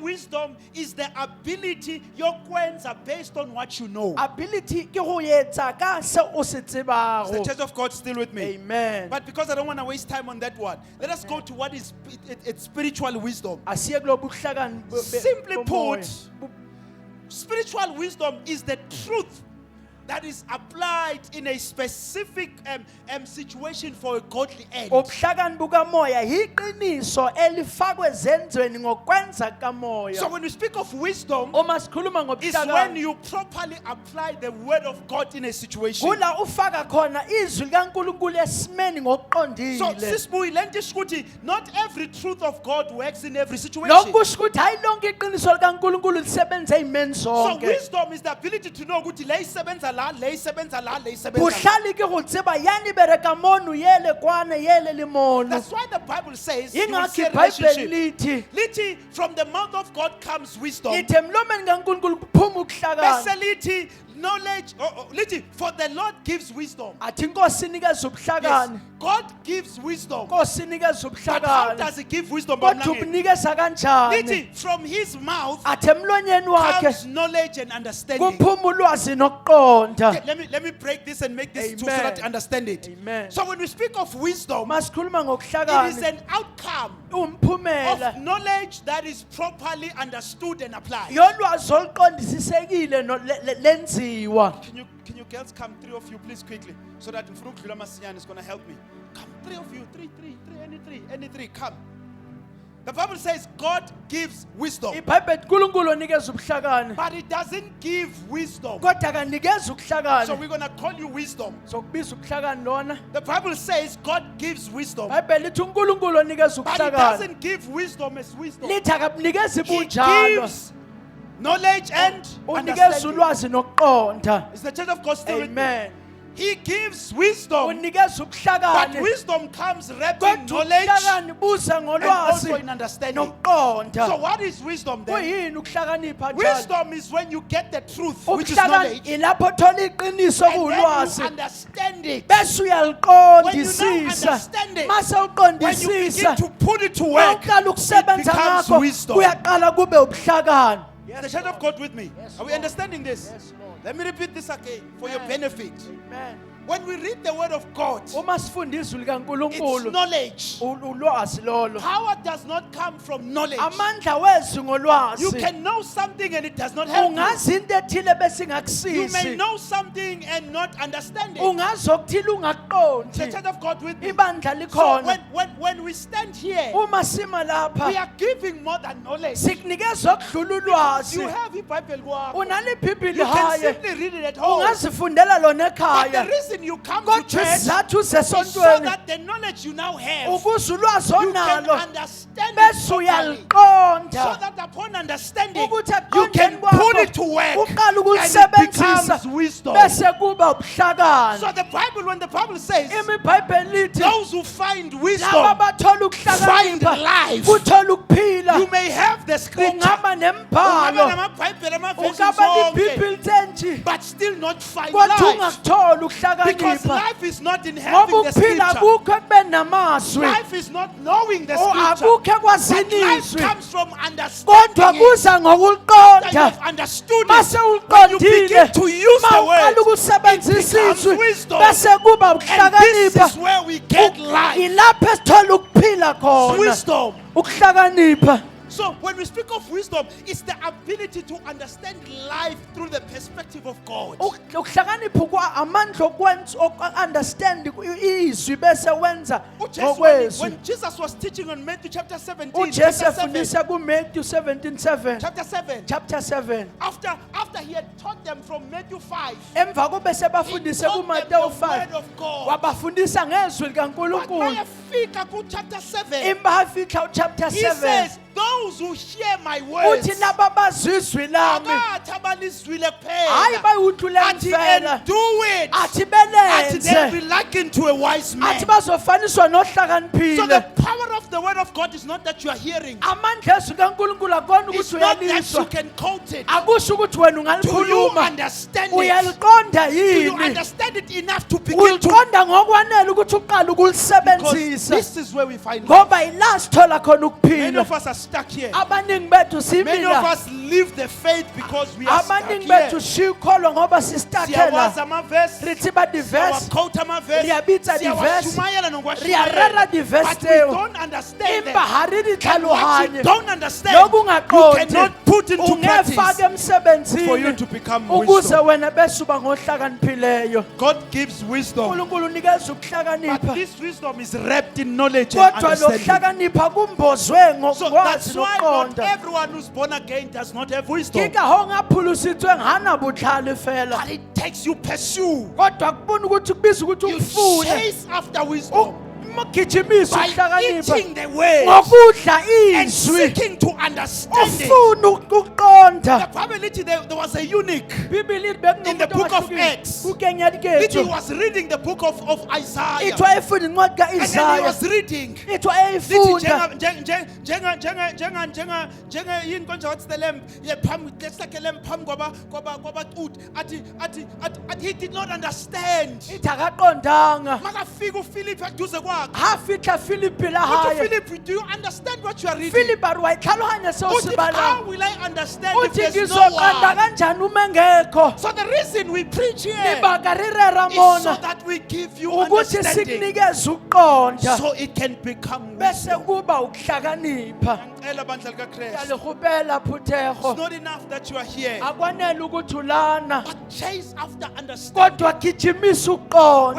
wisdom is the ability yokwenza based on what you know. ability ke go yetsa ka se o se Is the tsebago Church of God still with me? amen But because I don't want to waste time on that one, let us go to what is it's spiritual wisdom. asiye kulo buhlakani Simply bomoya. put, spiritual wisdom is the truth that is applied in a specific situation for a godly end. ubuhlakani bukamoya yiqiniso elifakwe ezenzweni ngokwenza kamoya So when we speak of wisdom, uma sikhuluma is when ngobuhlakani you properly apply the word of God in a situation. kula ufaka khona izwi likaNkulunkulu esimeni So ngokuqondile sisibuyi lento ishukuthi not every truth of God works in every situation. lokhu kusho ukuthi hayi lonke iqiniso likaNkulunkulu lisebenza ezimeni So zonke wisdom is the ability to know ukuthi le isebenza la, le isebenza la, le isebenza la. buhlali ke go tseba yani bereka monu yele kwana yele limonu That's why the Bible says, you will ingakho see a iBhayibheli relationship. lithi Lithi, from the mouth of God comes wisdom. lithi emlomeni kaNkulunkulu kuphuma ukuhlakana Bese lithi, knowledge, lithi, for the Lord gives wisdom. athi inkosi inikeza Yes, ubuhlakani God gives wisdom. inkosi inikeza But how ubuhlakani does he give wisdom? kodwa Bamlangeni? ubunikeza kanjani Lithi, from his mouth athi emlonyeni comes wakhe knowledge and understanding. kuphuma ulwazi nokuqonda Okay, let me break this and make this so Amen. that you understand it. Amen. So when we speak of wisdom, masikhuluma it is ngokuhlakani an outcome umphumela of knowledge that is properly understood and applied. yolwazi oluqondisisekile lenziwa Can you girls come, three of you, please quickly, so that Mfuru Kudula Masiyan is going to help me. Come, three of you, any three, come. The Bible says God gives wisdom, iBhayibheli uNkulunkulu onikeza ubuhlakani but it doesn't give wisdom. kodwa kanikeza So ukuhlakani we're going to call you wisdom. sokubiza ubuhlakani lona The Bible says God gives wisdom, iBhayibheli lithi uNkulunkulu onikeza but it ubuhlakani doesn't give wisdom as wisdom. lithi akabunikeza He ibunjalo gives knowledge and unikeza understanding. ulwazi nokuqonda Is the Church of God still with me? amen He gives wisdom, unikeza but ubuhlakani wisdom comes wrapped in kodwa knowledge ubuhlakani buza and ngolwazi also in understanding. So nokuqonda what is wisdom then? kuyini ukuhlakanipha njalo Wisdom is when you get the truth, which is ubuhlakani knowledge, ilapho thola iqiniso and then you kulwazi understand it. bese When you now uyaliqondisisa understand it, mase when you uqondisisa begin to put it to work, mawuqala it ukusebenza becomes ngakho wisdom. kuyaqala kube ubuhlakani Is the Church of God with me? Yes, Are we Lord. understanding this? Yes, Lord. Let me repeat this again for your Amen. benefit. Amen. When we read the word of God, uma sifunda izwi it's likaNkulunkulu knowledge. ulwazi lolo Power does not come from knowledge. amandla wezwi You ngolwazi can know something and it does not help you. ungazi into ethile bese You may ingakusisi know something and not understand it. ungazi okuthile The ungakuqondi Church of God with me. ibandla So likhona when we stand here, uma sima we lapha are giving more than knowledge. sikunikeza okudlula ulwazi You have a Bible kwakho. unalo ibhibhili You can haye simply read it at home. ungazifundela lona But the ekhaya reason you come to kodwa church isizathu is so usesontweni that the knowledge you now have, ukuze ulwazi you can onalo understand it bese properly. So uyaliqonda that upon understanding, ukuthi you can ekuqondeni put kwakho it to work uqala and it ukulisebenzisa becomes wisdom. bese kuba ubuhlakani So the Bible, when the Bible says, imibhayibheli lithi those who find laba wisdom, bathola find ukuhlakanipha life. kuthola ukuphila You may have the scripture, ungaba ungaba nembhalo namaBhayibheli, amaverses ungaba onke, libhibhili thenji but still not find kodwa life. ungakutholi Because ukuhlakanipha life is not in ngoba having the ukuphila scripture. kukho ekubeni namazwi Life is not knowing the akukho scripture. ekwazini But life izwi comes from kodwa understanding it. kuza That ngokuliqonda you've understood mase it. When you uliqondile begin to use the mawuqala word, ukusebenzisa it becomes izwi wisdom. bese kuba and this ukuhlakanipha is where we get life. ilapho esithola ukuphila khona Wisdom. ukuhlakanipha So when we speak of wisdom, it's the ability to understand life through the perspective of God. Ukuhlakanipha amandla okwenza understand izwi bese wenza uJesu, ngokwezwi. when Jesus was teaching on Matthew chapter 17, uJesu chapter 7, efundisa kuMatthew 17:7. chapter 7, Chapter 7. after he had taught them from Matthew 5, Emva kobe he sebafundise taught them kuMateyu the word 5. of God. Wabafundisa ngezwi But likaNkulunkulu. mayafika ku chapter 7, Imba hafika chapter he 7. says, those who hear my words, Uthi laba bazwa izwi lami abathi abalizwile hayi kuphela, bayuthule athi kuphela, and do it, athi athi they'll be belenze, likened to a wise man. athi bazofaniswa So the nohlakaniphile. power of the word of God is not that you are hearing. Amandla ezwi kaNkulunkulu akona It's ukuthi not that you uyalizwa, can quote it. akusho ukuthi wena Do you ungalikhuluma. understand it? Uyaliqonda Do you yini? understand it enough to begin to? Uliqonda ngokwanele ukuthi uqale Because ukulisebenzisa, this is where we find life. ngoba ila sithola khona Many ukuphila. of us are stuck here. Abaningi bethu Many of simila, us live the faith because we are stuck abaningi here. bethu shikholwa ngoba sistakela. Siyawazi amavesi, Rithi ba diverse, siyawaquote amavesi, Riyabitsa diverse, siyawashumayela riyarara nokwashumayela. diverse But we teo. don't understand Imba them. hari And what you ditlhalohanye. don't understand, Lokhu you ungaqondi, cannot put into ungefaka practice for you emsebenzini to become ukuze wisdom. wena bese uba ngohlakaniphileyo. God gives wisdom, uNkulunkulu unikeza but ukuhlakanipha, this wisdom is wrapped in knowledge and kodwa understanding. lokuhlakanipha kumbozwe So ngokwazi that's why not nokuqonda. everyone who's born again does not have wisdom. Kika ho ngaphulusitswe ngana butlhale fela, But it takes you pursue. kodwa kubona ukuthi kubiza ukuthi You ufune chase after wisdom umgijimisa by ukuhlakanipha eating the word ngokudla and izwi, seeking to understand it. ufuna ukuqonda. The probability there was a eunuch. Bibili In the book of Acts, kukenyadi He kethu was reading the book of Isaiah. ithiwa efunda incwadi And then he ka-Isaya, was reading. ithiwa Lithi eyifunda njenga yini konje wathi the lamb phambi lesakhe lamb phambi kwabacuthi athi he did not understand. ithi akaqondanga. Makafika uPhilip eduze kwakhe. Hafitla Filipi Uthi lahaya, Philip, do you understand what you are reading? Filipi ari wayitlhalohanya seo Uthi, se how balang, will I understand if uthi there's no ngizoqanda one? kanjani uma engekho. So the reason we preach here Libaka rirera is so mona that we give you ukuthi understanding, sikunikeze ukuqonda so it can become bese wisdom. kuba ukuhlakanipha. Ngicela bandla likaKristu. Yalihubela It's phuthego, not enough that you are here, akwanele ukuthi ulana, but chase after understanding. kodwa gijimisa When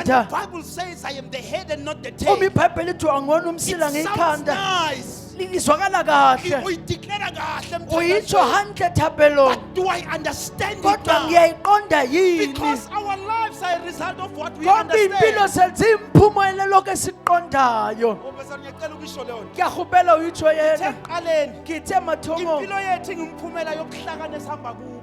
the ukuqonda. Bible says I am the head and not the Uma tail, iBhayibheli lithi angona it umsila sounds ngekhanda, nice. lizwakala kahle, Uyideclare kahle uyitsho emthandazweni. handle thapelong, But do I understand it kodwa now? ngiyayiqonda yini? Because our lives are a result of what we Ngoba impilo understand. zethu imphumelelo lokho esikuqondayo. Oh, bese ngiyacela ukuyisho leyo nto. Ngiyahubela uyitsho yena, Ekuqaleni, ngithe mathomong impilo yethu ingumphumela yokuhlakana esihamba kubo.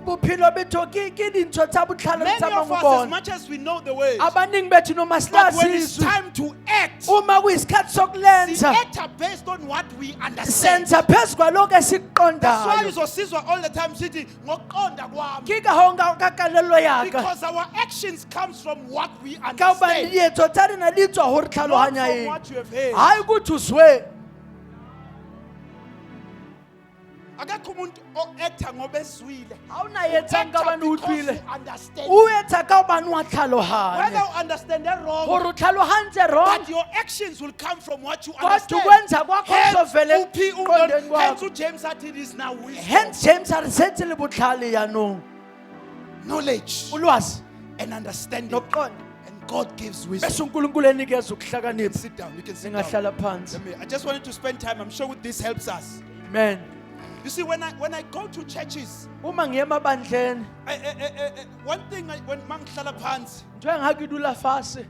bophelo bethu ke dintho tsa botlhale Many tsa of us, as mangubona. much as we know the word, Abaningi bethu noma but when it's silazizwe, time to act, uma kuyisikhathi we sokulenza act based on what we understand. senza phezu kwalokho That's why esikuqondayo. uzosizwa all the time sithi ngokuqonda kwami, Kika ho ngakalelo yaka because our actions comes from what we ka understand, obane dietso tsa rena di tswa ho re not tlhalohanya from eng, what you have heard. hayi ukuthi uzwe. Akekho umuntu o-acta ngoba ezwile. Ha ona etsang ka Acta bane because utlwile, you understand. o etsa ka obane wa Whether tlhalohanya you understand it wrong, gore o tlhalohantse wrong, but your actions will come from what you kodwa understand. ukwenza kwakho Hence, kuzovele emqondweni hence kwakho. uJames athi it is now wisdom, Hence James a re setse le botlhale yaanong, knowledge, ulwazi and understanding. nokuqonda, And God gives wisdom. bese uNkulunkulu enikeza You can ukuhlakanipha. sit down. You can sit down. Singahlala phansi. I just wanted to spend time. I'm sure this helps us. Amen. You see, when I go to churches, Uma ngiye emabandleni, one thing when mangihlala phansi, nje ngakidula fase,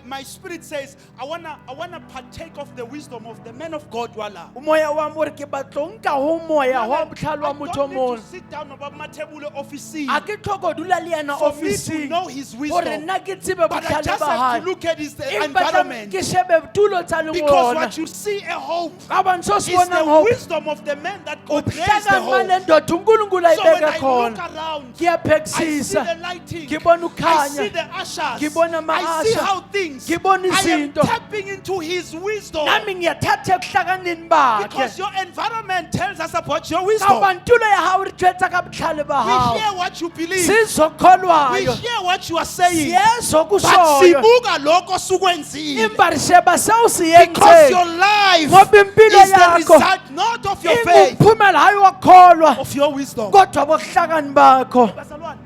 my spirit says I wanna partake of the wisdom of the man of God wala. umoya wa mo re ke batlo nka ho moya wa botlhale wa I motho don't need mo. to sit down about matebule office A ke tlhoko dula le yena for me to ofising know his gore wisdom, nna ke tsebe but I botlhale just ba have hae. to look at his Empa tla environment, ke shebe tulo tsa leng because ona. what you see at home Ka bontsho se is bonang the ho wisdom of the man that o God raised the hlaka home. male ndoda uNkulunkulu So when ayibeka I look khona, around, ke ya I see phexisa, the lighting, ke bona I see ukhanya, the ushers, ke bona I see ama-usher, how things, ke bona I am izinto. tapping into his wisdom, nami ngiyathatha ekuhlakanini bakhe. because your environment tells us about your Ka wisdom. obane tulo ya hao re tjwetsa ka botlhale ba We hao. hear what you believe, we Sizokholwayo, hear what you are saying, siyezwa but kushoyo, sibuka lokho sukwenzile, imba re sheba seo se because your entseng, life ngoba impilo is the yakho result not of your faith, ukukholwa of your wisdom. kodwa bokuhlakani bakho. Bazalwane,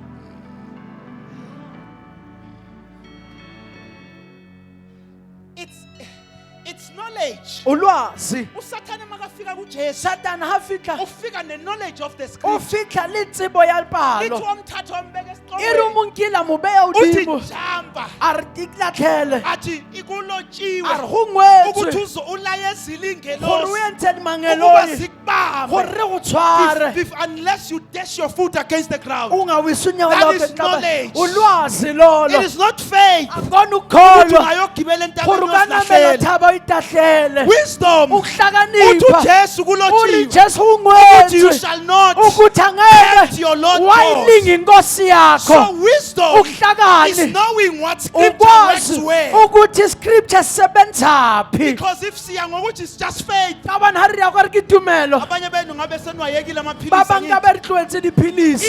it's knowledge. Ulwazi. Usathane makafika kuJesu, Satan hafika ufika ne-knowledge of the scripture. ufika litsebo ya Lithi libhalo. wamthatha wambeka Iri esiqongweni. umunkila mubeya Uthi udimo. jamba. Artiklatlele. Athi ikulotshiwe Arhungwetse. ukuthi ulayezile Gore ingelosi uyenze ukuba mangeloi. zikubambe. Gore go tshware. Unless you dash your foot against the ground. Ungawisa unyawo That lakho is entabeni. knowledge. Ulwazi It lolo. is not faith. Akona Ukuthi ukholwa. ungayogibela entabeni Gore ukanamela yosilahlele. thaba uyitahlele. Wisdom. Uthi Ukuhlakanipha. uJesu Uli kulotshiwe Jesu ukuthi you ungwenze. shall not Ukuthi tempt angeke your Lord God. wayilinga inkosi yakho. So wisdom is Ukuhlakani knowing what scripture works ukwazi where. ukuthi scripture sebenzaphi. Because if siya ngokuthi it's just faith, Kabani hari ya gore ke tumelo. abanye benu ngabe senwayekile amaphilisi Ba bang angithi. ka ba re tlwaetse dipilisi.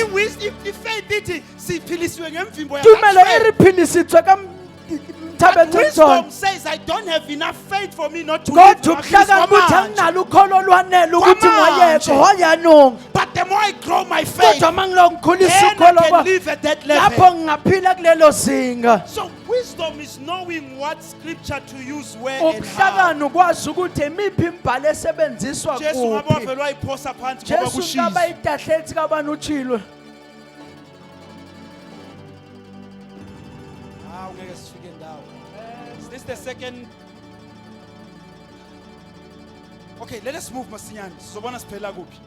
If-faith ithi siphilisiwe ngemvimbo ya Tumelo faith. e re philisitswe ka But thabeng tsa wisdom tsona. says I don't have enough faith for me not to live Kodwa amaphilisi ukuhlakani ukuthi kwamanje. anginalo ukholo olwanele ukuthi Kwamanje. ngwayeke hoyanong. But the more I grow my faith, Kodwa mangilo ngikhulisa then I ukholo can kwa live at that lapho level. ngingaphila kulelo zinga. So wisdom is knowing what scripture to use where and how. Ukuhlakani ukwazi ukuthi imiphi imibhalo esebenziswa Jesu ngabe kuphi. wavele wayiphosa phansi ngoba Jesu kushiwo. ngaba itahleti kabani utshilwe. Ungeke sifike ndawo. Is this the second? Okay, let us move masinyane. Sizobona siphela kuphi.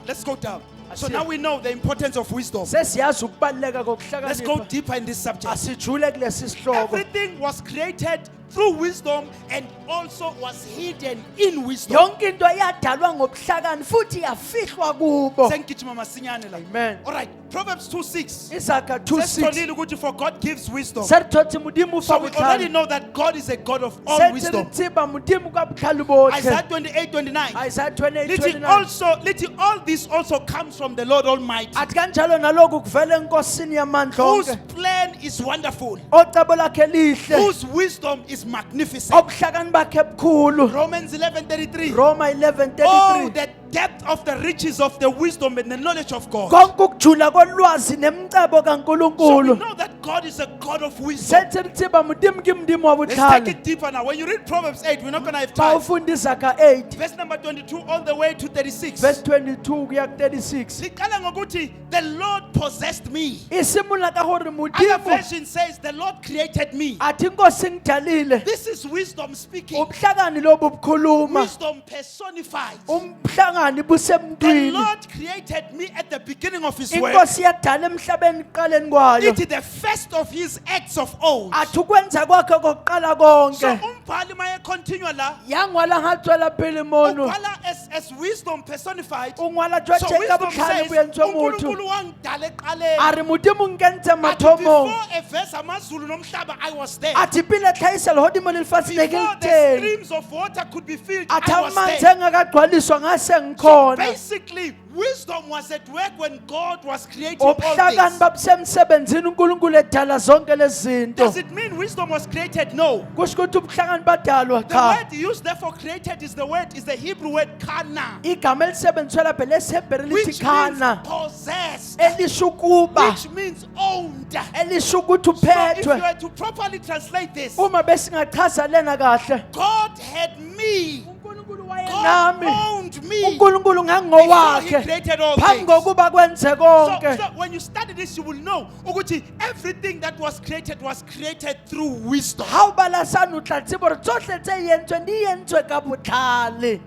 Let's go down. So Asiye. now we know the importance of wisdom. Sesiyazi ukubaluleka Let's go kokuhlakanipha. deeper in this subject. Asijule kulesi sihloko. Everything was created through wisdom and also was hidden in wisdom. Yonke into iyadalwa ngobuhlakani futhi yafihlwa kubo. Sengigijima masinyane la. Amen. All right, Proverbs 2:6. Isaka 2:6. Sesitholile ukuthi for God gives wisdom. Serithotse modimo So fa we already botlhale. know that God is a God of all Setse re wisdom. tseba modimo ka botlhale botlhe. Isaiah 28:29. Isaiah Lithi 28:29. all this also comes from the Lord Almighty, Athi kanjalo naloku kuvela enkosini yamandla whose onke. plan is wonderful, Ocebo lakhe lihle. whose wisdom is magnificent. Obuhlakani bakhe bukhulu. Romans 11:33. Roma Oh, 11:33. the depth of the riches of the wisdom and the knowledge of God. Konke ukujula kolwazi nemcebo So we kaNkulunkulu. know that God is a God of wisdom. Sethe ritseba modimo ke modimo wa Let's take botlhale. it deeper now. When you read Proverbs 8, we're not going to have Ba time. ufunda Isaka 8 Verse number 22 all the way to 36. verse 22 kuya ku 36. Liqala ngokuthi, the Lord possessed me. Isimula ka gore Other modimo version says the Lord created me. athi inkosi ngidalile. This is wisdom speaking. Ubuhlakani lobo bukhuluma. Wisdom personified. Umhlangani The busemntwini. Lord created me at the beginning of his work. Inkosi yadala emhlabeni kuqaleni kwayo. It is the first of his acts of old. Athi ukwenza kwakhe kokuqala So konke. umbhali maye continue la, Yangwala ngatswela phela mono. ubhala as wisdom personified. Ungwala So jwa ka wisdom botlhale says, bo yentswe motho. uNkulunkulu wangidala eqaleni. Ari modimo nkentshe Athi mathomong. before eveza amazulu nomhlaba, I was there. Athi pele tlhaisa lehodimo le lefatshe ne ke Before the teng. streams of water could be filled, Athi I was amanzi there. engakagcwaliswa ngase So ngikhona. basically, wisdom was at work when God was creating all Obuhlakani things. babusemsebenzini uNkulunkulu edala zonke lezi zinto. Does it mean wisdom was created? No. Kusho ukuthi ubuhlakani badalwa The cha. word used there for created is the Hebrew word kana, Igama elisebenziswa lapha lesihebhere lithi which means khana. possessed, Elisho ukuba. which means owned. Elisho ukuthi So if you uphethwe. were to properly translate this, Uma besingachaza lena kahle. God had me. uNkulunkulu God wayenami. owned me uNkulunkulu before He ngangowakhe. created all Phambi things. kokuba kwenze konke. So when you study this, you will know ukuthi everything that was created through wisdom. Ha o bala sana o tla tseba hore tsohle tse yentsweng di yentswe ka botlhale.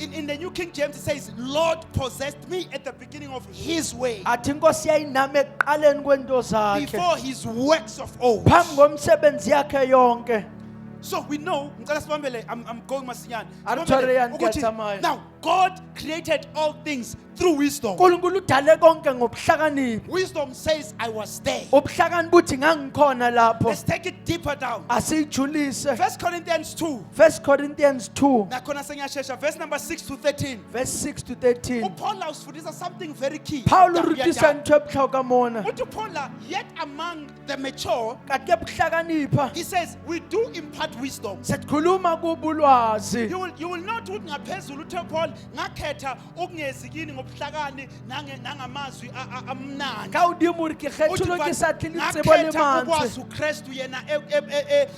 In the New King James, it says, Lord possessed me at the beginning of His way, Athi inkosi yayinami ekuqaleni kwento zakhe. before His works of old. Phambi komsebenzi yakhe yonke. So we know, I'm going masinyane. I'm sorry, Ukuthi, ngiyatsamaya. now, God created all things through wisdom. uNkulunkulu udale konke ngobuhlakaniphi. Wisdom says, I was there. Ubuhlakani buthi ngangikhona lapho. Let's take it deeper down. Asiyijulise. 1 Corinthians 2. 1 Corinthians 2 Nakhona sengiyashesha, verse number 6 to 13. verse 6 to 13. uPaul usifundisa something very key. Paulo rutisa ntho e botlhokwa mona. Uthi Paul, yet among the mature, Kanti ke buhlakanipha. he says, we do impart wisdom. Sesikhuluma kubulwazi. You will not ukuthi ngaphezulu uthe Paul ngakhetha ukungezi kini ngobuhlakani nangamazwi amnandi. ka o dimo re ke kgetholwe ke sa tle le tsebo le Ngakhetha mantswe ukwazi uKristu yena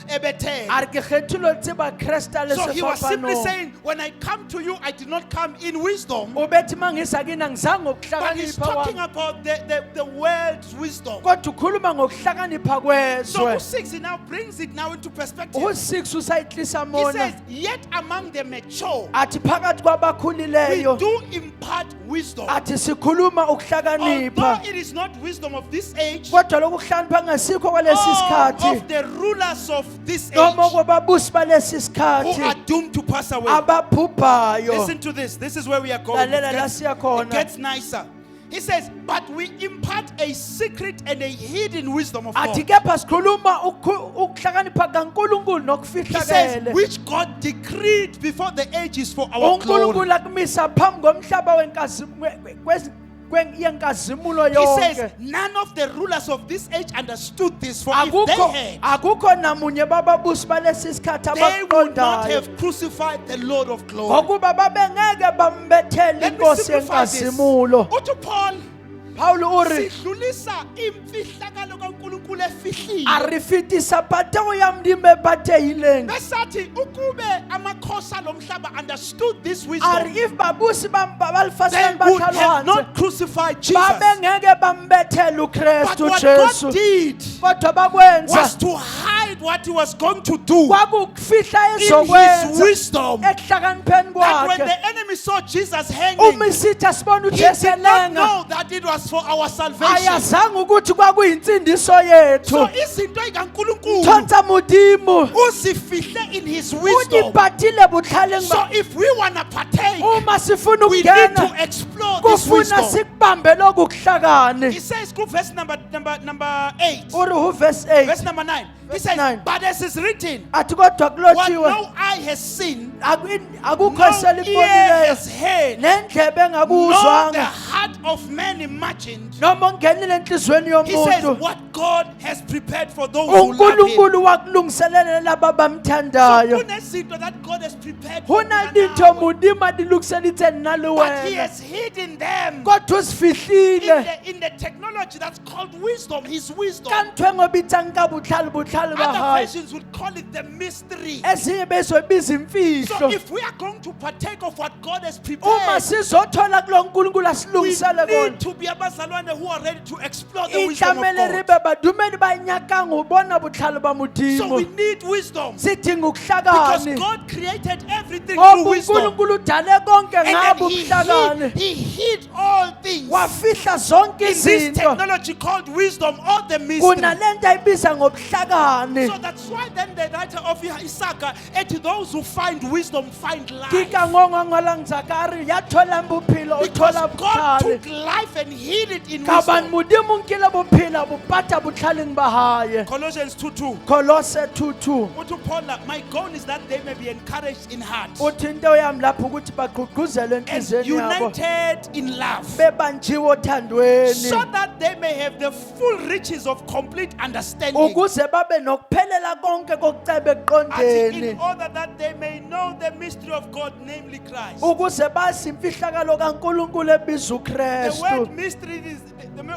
ebethele. a re ke kgetholwe tseba Krista le So he was simply sefapanong saying, when I come to you, I did not come in wisdom, o bethi mangisa kini angizange but he's ngokuhlakanipha talking wami about the world's wisdom. kodwa ukhuluma ngokuhlakanipha So kwezwe u-6 he now brings it now into perspective. u-6 usayihlisa He mona says, yet among the mature, athi phakathi we kwabakhulileyo do impart wisdom. athi sikhuluma ukuhlakanipha Although it is not wisdom of this age, kodwa lokhu kuhlakanipha ngasikho kwalesi or sikhathi of the rulers of this noma age kwababusi balesi who sikhathi are doomed to pass away. ababhubhayo Listen to this. This is where we are going. lalela la siya It khona gets nicer. He says, but we impart a secret and a hidden wisdom of athi God. kepha sikhuluma ukuhlakanipha kaNkulunkulu He says, nokufihlakele which God decreed before the ages for our glory. uNkulunkulu akumisa phambi komhlaba yenkazimulo He says, yonke none of the rulers of this age understood this, for if they had, akukho namunye bababusi balesi sikhathi they would not abakuqondayo have crucified the Lord of glory. ngokuba babengeke bambethele Let me inkosi simplify this. yenkazimulo Uthi Paul, Paulo uri sidlulisa imfihlakalo kaNkulunkulu efihlile. arifitisa pateo ya mdimbe patehileng Besathi ukube amakhosi alomhlaba understood this ari wisdom, if babusi they balifasani would have bakhalwanze not crucified Jesus. babengeke bambethele But uKristu what Jesu God did kodwa bakwenza was to hide what he was going to do kwakufihla in his ezokwenza wisdom. ekuhlakanipheni That when kwakhe the enemy saw Jesus hanging, umisitha sibona he uJesu did not elenga know that it was for our salvation. ayazanga ukuthi kwakuyinsindiso yethu So izinto ikaNkulunkulu thonsa mudimu uzifihle in his wisdom. uniphathile butlhaleng So if we want to partake, uma sifuna we need to ukungena explore this kufuna wisdom. sikubambe lokhu kuhlakani He says, go verse number 8. uri uverse 8 Verse number 9. He Verse says, 9. but as is written, athi kodwa what kulotshiwe no eye has seen, akukho no ear selibonileyo has heard, nendlebe nor the engakuzwanga heart of man imagined. noma ungenile enhlizweni He says, yomuntu what God has prepared for those who love Him. uNkulunkulu wakulungiselela laba So bamthandayo kunezinto that God has prepared for kunalintho nawe, mudima dilungiselitheni nalo but He wena has hidden them kodwa usifihlile in the technology that's called wisdom, His wisdom. kanthwe ngoba itsanga buhlali Other bahayi versions would call it the mystery. ezinye bezobiza So imfihlo if we are going to partake of what God has uma prepared, sizothola kulo nkulunkulu we asilungisele need kona to be abazalwane who are ready to explore the wisdom of ihlamele God. ribe badumeli banyakanga ubona buhlalo So we bamudimo need wisdom sidinga because ukuhlakani God created everything ngoba through wisdom. uNkulunkulu udale konke And ngabo then ubuhlakani he hid all things wafihla zonke in this izinto technology called wisdom or the mystery. kunalento ayibiza ngobuhlakani So that's why then the writer of Isaka, and to those who find wisdom find life. kika ngongongala ngizakari yathola mbuphilo Because uthola God buhlale took life and hid it in kabani wisdom. modimo nkile buphila bupata butlhaleng bahaye Colossians 2:2. kolose 2:2 Uthi Paul, my goal is that they may be encouraged in heart uthi into yami lapho ukuthi bagqugquzelwe and enhliziyweni yabo united in love, bebanjiwe othandweni so that they may have the full riches of complete understanding. ukuze babe nokuphelela konke kokucebe Athi, in eqondeni order that they may know the mystery of God, namely Christ. ukuze bazi imfihlakalo kaNkulunkulu ebiza The uKristu word mystery is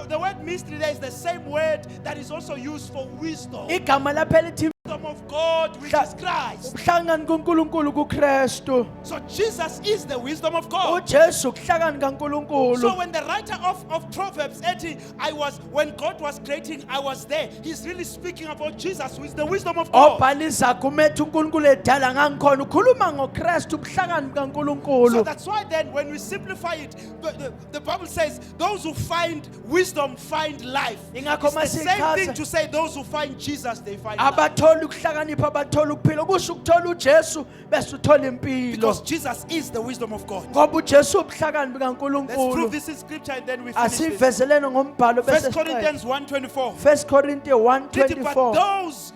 the word mystery there is the same word that is also used for wisdom. igama lapha lithi Wisdom of God, which is Christ. ubuhlangani kuNkulunkulu kuKristu So Jesus is the wisdom of God. uJesu kuhlakani So kaNkulunkulu when the writer of Proverbs 80, when God was creating, I was there. He's really speaking about Jesus, who is the wisdom of God. obhala izakho umethe uNkulunkulu edala ngangikhona ukhuluma ngoKristu ubuhlakani So kaNkulunkulu that's why then when we simplify it, the Bible says those who find wisdom find life. Ingakho It's the same masichaza- thing to say those who find Jesus, they find life. abathola ukuhlakanipha abathola ukuphila kusho ukuthola uJesu bese uthola impilo Because Jesus is the wisdom of God. ngoba uJesu ubuhlakani Let's prove bikaNkulunkulu this in scripture and then we finish this. asivezelene ngombhalo 1 bese Corinthians 1:24. 1 Corinthians But 1:24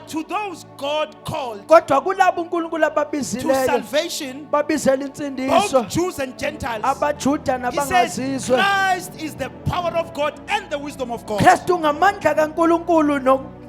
to those God called kodwa kulabo uNkulunkulu to ababizileyo salvation, babizela insindiso both Jews and Gentiles, abajuda he says nabangazizwe Christ is the power of God and the wisdom of God. Kristu ngamandla kaNkulunkulu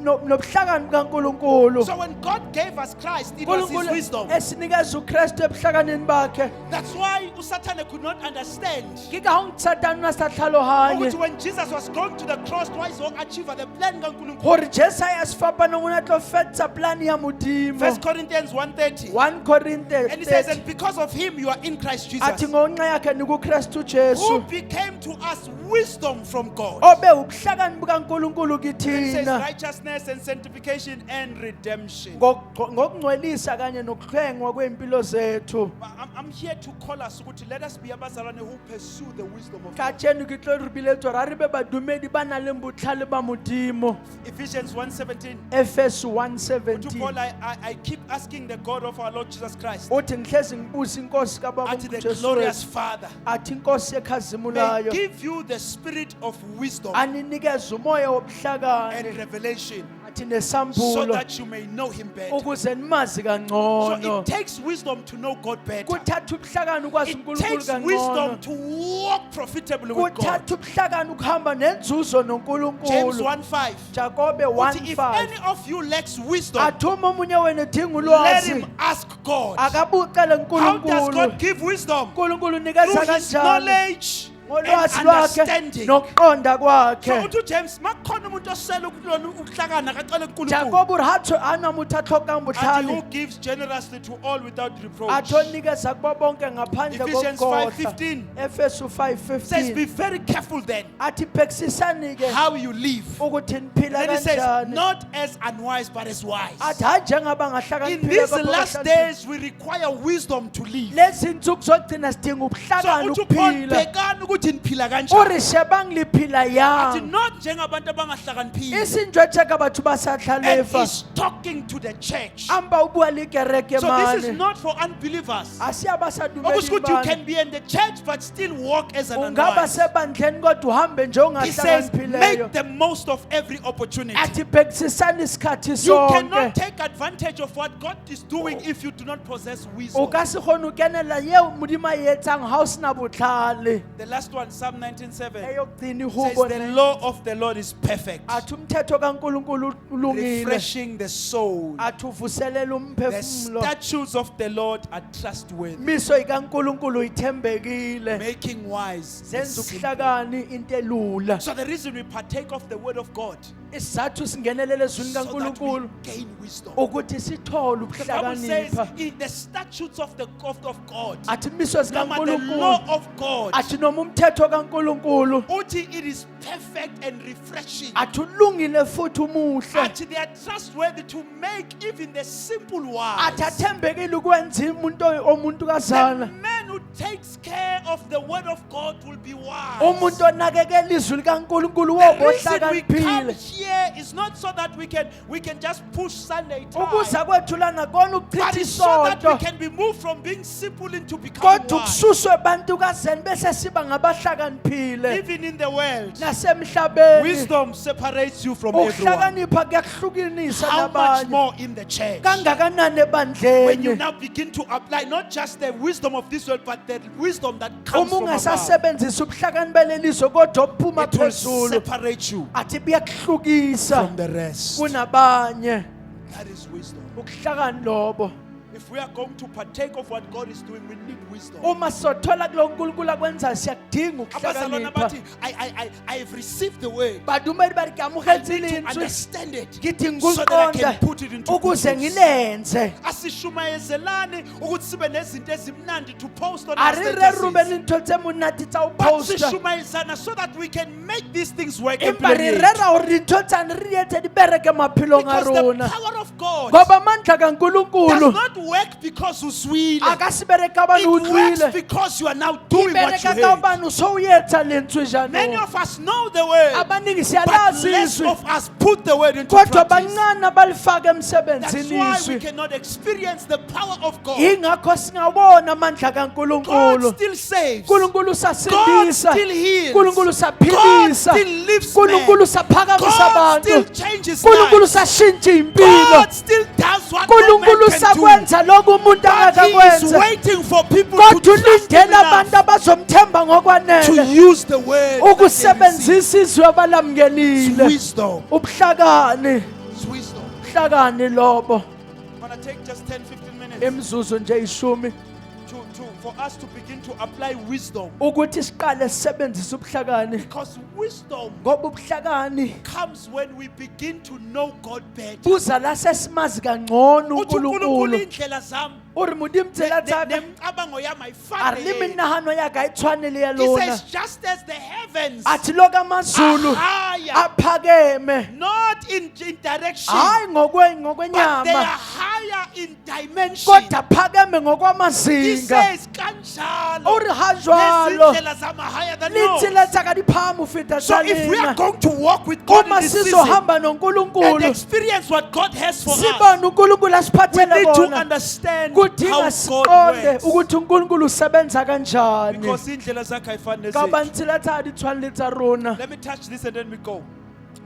nobuhlakani bukaNkulunkulu. So when God gave us Christ, it was His wisdom. Esinikeza uKristu ebuhlakanini bakhe. That's why Satan could not understand. Ngikho uSathane unasahlalo Ukuthi hanye. when Jesus was going to the cross, twice or achieve the plan kaNkulunkulu. Hore Jesu ayasifapa nongona tlo fetsa plan ya modimo. 1 Corinthians 1:30. 1 Corinthians. And he says, and because of him you are in Christ Athi Jesus, ngonxa yakhe nikuKristu who Jesu. became to us wisdom from God. Obe ubuhlakani bukaNkulunkulu And it says kithina. righteousness and sanctification and redemption. Ngokungcwelisa kanye nokuhlengwa kwempilo zethu. I'm here to call us ukuthi let us be abazalwane who pursue the wisdom of God. Katjenu ke tlo re bile tso ra re be badumedi ba na le botlhale ba modimo. Ephesians 1:17. Efesu To 1:17. Paul, I keep asking the God of our Lord Jesus Christ, Uthi ngihlezi ngibuza inkosi kababa at the uJesu glorious wethu. Father, Athi inkosi may ekhazimulayo give you the spirit of wisdom aninikeze umoya and wobuhlakani revelation, athi so nesambulo that you may know him better. ukuze nimazi So kangcono. it takes wisdom to know God better. Kuthatha ubuhlakani ukwazi It uNkulunkulu takes wisdom kangcono. to walk profitably with God. Kuthatha ubuhlakani ukuhamba nenzuzo James noNkulunkulu. 1:5. Jakobe Uthi, if 1:5. any of you lacks wisdom, Athuma omunye wenu edinga let ulwazi. him ask God. Akabucele How does uNkulunkulu. God give wisdom? uNkulunkulu unikeza Through his kanjani? knowledge and Ngolwazi lwakhe understanding. nokuqonda So kwakhe. uthi James, makhona umuntu osela ukulona ukuhlakana akacela uNkulunkulu. Jakobe uri hatho ana muthu ahlokang Athi who botlhale. gives generously to all without reproach. Athonikeza kubo bonke ngaphandle Ephesians kokugodla. 5:15 Efesu says, be 5:15. very careful then Athi bhekisisani ke how you live. ukuthi niphila Then it says, kanjani. not as unwise but as wise. Athi hayi njengaba In ngahlakaniphile these kodwa last bahlakaniphe. days, we require wisdom to live. Lezi insuku zokugcina sidinga So ubuhlakani uthi Paul, ukuphila. bhekani ukuthi niphila kanjani. Uri shebang liphila Athi yang. not njengabantu abangahlakaniphile. Isinjwetsheka batho And basahlalefa. he's talking to the church. Amba ubua le kereke So this is mane. not for unbelievers. Asiyabasadumeli Okusho ukuthi you bani. can be in the church but still walk as an Ungaba unwise. sebandleni kodwa uhambe nje He says, ongahlakaniphileyo. make the most of every opportunity. Athi bhekisisani isikhathi You cannot sonke. take advantage of what God is doing if you do not possess wisdom. O ka se kgone ho kenela yeo modimo a e etsang ha o sena botlhale. The last one, Psalm 19:7, Eyokugcina says, ihubo the law of the Lord is perfect, athi umthetho kaNkulunkulu ulungile. refreshing the soul. Athi uvuselela The umphefumulo. statutes of the Lord are trustworthy, Miso ikaNkulunkulu ithembekile. making wise the Zenza simple. ubuhlakani into elula. So the reason we partake of the word of God, Isizathu singenelele ezwini so that we kaNkulunkulu gain wisdom. ukuthi sithole The Bible says ukuhlakanipha. in the statutes of God, Athi miso noma the zikaNkulunkulu. law of God, Athi noma umthetho kaNkulunkulu. uthi it is perfect and refreshing. Athi ulungile futhi umuhle. Athi they are trustworthy to make even the simple wise. Athi athembekile ukwenza omuntu The kazana. man who takes care of the word of God will be wise. Umuntu onakekela izwi likaNkulunkulu The reason we come wobohlakaniphile. here is not so that we can just push Sunday time, Ukuza kwethu lana kona but ukuchitha it's so that we isonto. can be moved from being simple into becoming Kodwa wise. kususwe bantukazeni bese siba ngabahlakaniphile. Even in the world, Nasemhlabeni wisdom separates you from everyone. ukuhlakanipha kuyahlukanisa How much nabanye. more in the church? Kangakanani When you ebandleni. now begin to apply not just the wisdom of this world, but the wisdom that comes Uma from above, ungasasebenzisa ubuhlakani beleliso kodwa obuphuma it will phezulu. separate you Athi buyakuhlukisa from the rest. kunabanye. That is wisdom. Ukuhlakani lobo. If we are going to partake of what God is doing, we need wisdom. Uma sothola kulo nkulunkulu akwenzayo siyakudinga Abazalwane ukuhlakanipha. bathi, I have received the word. Badumeli bathi I ngiyamukhethile need to inzwi. understand it Ngithi so that I can ngikuqonda put it into ukuze good use. ngilenze. Asishumayezelani ukuthi sibe nezinto ezimnandi to post on our Arirerubeli statuses. ntho tse monate tsa ho But posta. sishumayezana so that we can make these things work and Empa re rera hore dintho tsane re di etse di bereke maphelong a because the rona. power of God Ngoba amandla does kaNkulunkulu not work because uzwile. aka se bereka ba It lo works utlwile. because you are now Di doing what you bereka ka hate. hobane o so o etsa lentswe Many jaanong. of us know the word, Abaningi but siyalazi less izwi. of us put the word into Kodwa practice. bancane balifaka That's emsebenzini why we izwi. cannot experience the power of God. Ingakho singawona amandla God kaNkulunkulu. still saves. uNkulunkulu God usasindisa. still heals. uNkulunkulu God usaphilisa. still lifts men. uNkulunkulu usaphakamisa God still abantu. changes uNkulunkulu lives. usashintsha impilo. God still does what no man uNkulunkulu can do. usakwenza lokhu umuntu But He is angakakwenza. waiting for people to Kodwa trust Him ulindele abantu enough abazomthemba to ngokwanele use the word that they receive. ukusebenzisa izwi It's abalamukelile. wisdom. Ubuhlakani. ubuhlakani lobo I'm gonna take just 10-15 minutes imzuzu nje ishumi for us to begin to apply wisdom. ukuthi siqale sisebenzise ubuhlakani Because wisdom ngoba ubuhlakani comes when we begin to know God better. buza la sesimazi kangcono Uthi uNkulunkulu uNkulunkulu indlela zami uri muti imtsela tsaka nemicabango yami ayifani ari neyenu. minahano yakhe ayitshwanele ya He lona says just as the heavens athi lokho amazulu are higher, aphakeme not in direction, hayi but they are ngokwenyama higher in dimension. kodwa phakeme He ngokwamazinga says kanjalo uri hajwalo lezindlela zami are higher than yours. litsile tsaka diphama ufita So if we are tsalina going to walk with God in uma this season sizohamba and noNkulunkulu experience what God has for us, sibone uNkulunkulu we asiphathele need to kona understand kudinga how God siqonde works. ukuthi uNkulunkulu usebenza kanjani Because indlela zakhe ayifani nezethu. kabantsila tsaka ditshwanele tsa rona Let me touch this and then we go.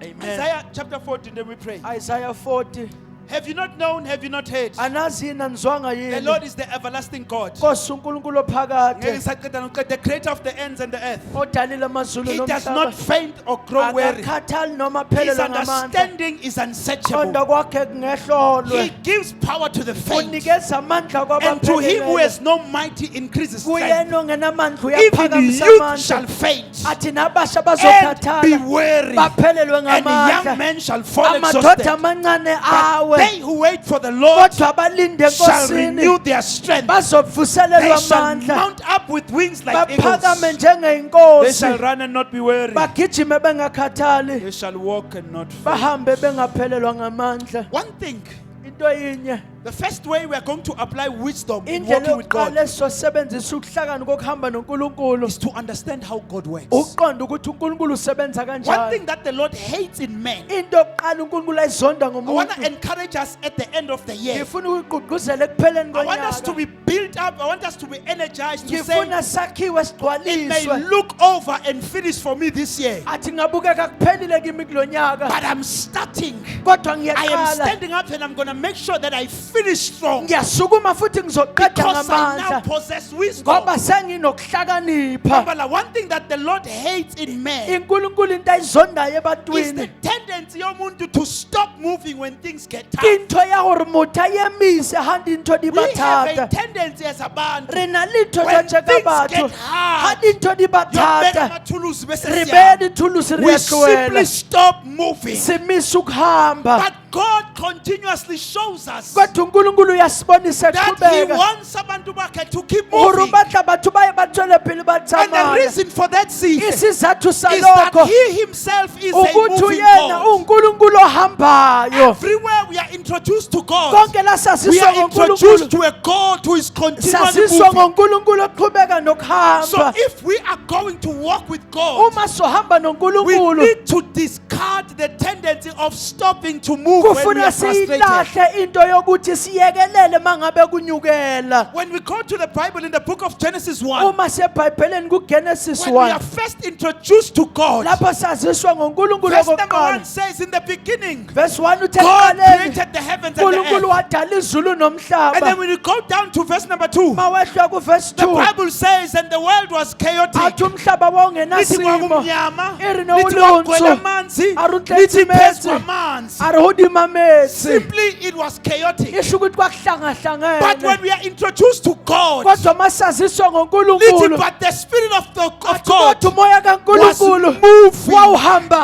amen Isaiah chapter 14, then we pray. Isaiah 40 Have you not known, have you not heard? anazi yini anizwanga The yini Lord is the everlasting God. Nkosi uNkulunkulu ophakade Ngeke ngisaqeda nokuqeda, the creator of the ends and the earth. odalile amazulu He does nomhlaba not faint or grow weary. akakhathali noma His phelelwe ngamandla understanding is unsearchable. qonda kwakhe kungehlolwe He gives power to the faint. unikeza amandla And to him who kwabapheleleyo has no mighty increases strength. kuyena ongenamandla Even uyaphakamisa youth shall amandla faint athi nabasha and be bazokhathala weary, baphelelwe and young ngamandla men shall fall amadoda exhausted. amancane But awe they who wait for the Lord kodwa abalinde shall enkosini renew their strength. They bazovuselelwa shall amandla mount up with wings like baphakame eagles. They shall njengeyinkosi run and not be weary. bagijime bengakhathali They shall walk and not faint. bahambe bengaphelelwa ngamandla One thing, into yinye the first way we are going to apply wisdom in indlela walking with God yokuqala esizosebenzisa ukuhlakani kokuhamba noNkulunkulu is to understand how God works. ukuqonda ukuthi uNkulunkulu usebenza One kanjani thing that the Lord hates in men, into yokuqala uNkulunkulu ayizonda I want to ngomuntu encourage us at the end of the year. ngifuna ukugqugquzela ekupheleni I want us to konyaka be built up. I want us to be energized to say, ngifuna sakhiwe it may sigcwaliswe look over and finish for me this year, athi ngabukeka kuphelile kimi kulo nyaka but I'm starting. kodwa I am ngiyaqala standing up and I'm going to make sure that I finish strong ngiyasukuma futhi ngizoqeda because I now ngamandla possess wisdom. ngoba senginokuhlakanipha But one thing that the Lord hates in men inkulunkulu into ayizondayo is the ebantwini tendency yomuntu to stop moving when things get tough. into ya gore motho a emise ha dintho di ba We have a thata tendency as abantu, re na le ntho when tsa tjeka things batho get ha hard, dintho di ba yobeka thata amathuluzi bese re siyama. be dithulusi re We a simply tlohela stop moving. simise ukuhamba But God continuously shows us kodwa unkulunkulu uyasibonisa that He eqhubeka wants abantu bakhe to keep gore moving. batla batho ba ba tswele pele ba And the tsamaya reason for that season is isizathu that salokho He Himself is a ukuthi moving uyena God. unkulunkulu ohambayo Everywhere we are introduced to God, konke la we sasiswa are introduced ngonkulunkulu to a God who is continually sasiswa moving. ngonkulunkulu oqhubeka So nokuhamba if we are going to walk with God, uma sohamba we nonkulunkulu need to discard the tendency of stopping to move when we kufuna are frustrated. siyilahle into yokuthi siyekelele mangabe kunyukela When we go to the Bible in the book of Genesis 1, uma sebhayibheleni kuGenesis when we are 1 first introduced to God, lapho saziswa ngonkulunkulu verse number 1 okokuqala says, in the beginning, verse 1 uthe God ekuqaleni created the heavens and the unkulunkulu earth. wadala izulu And then nomhlaba when you go down to verse number 2, mawehla kuverse the 2 Bible says, and the world was chaotic. athi umhlaba Lithi wawungenasimo kwakumnyama, iri lithi nowulunsu, kwagcwele amanzi, arunhle lithi phezu imetsi, kwamanzi. ari hodima metsi Simply, it was chaotic. isho ukuthi But kwahlangahlangene when we are introduced to God, kodwa masaziswa lithi, ngonkulunkulu but the Spirit of athi God kodwa umoya was kankulunkulu moving wawuhamba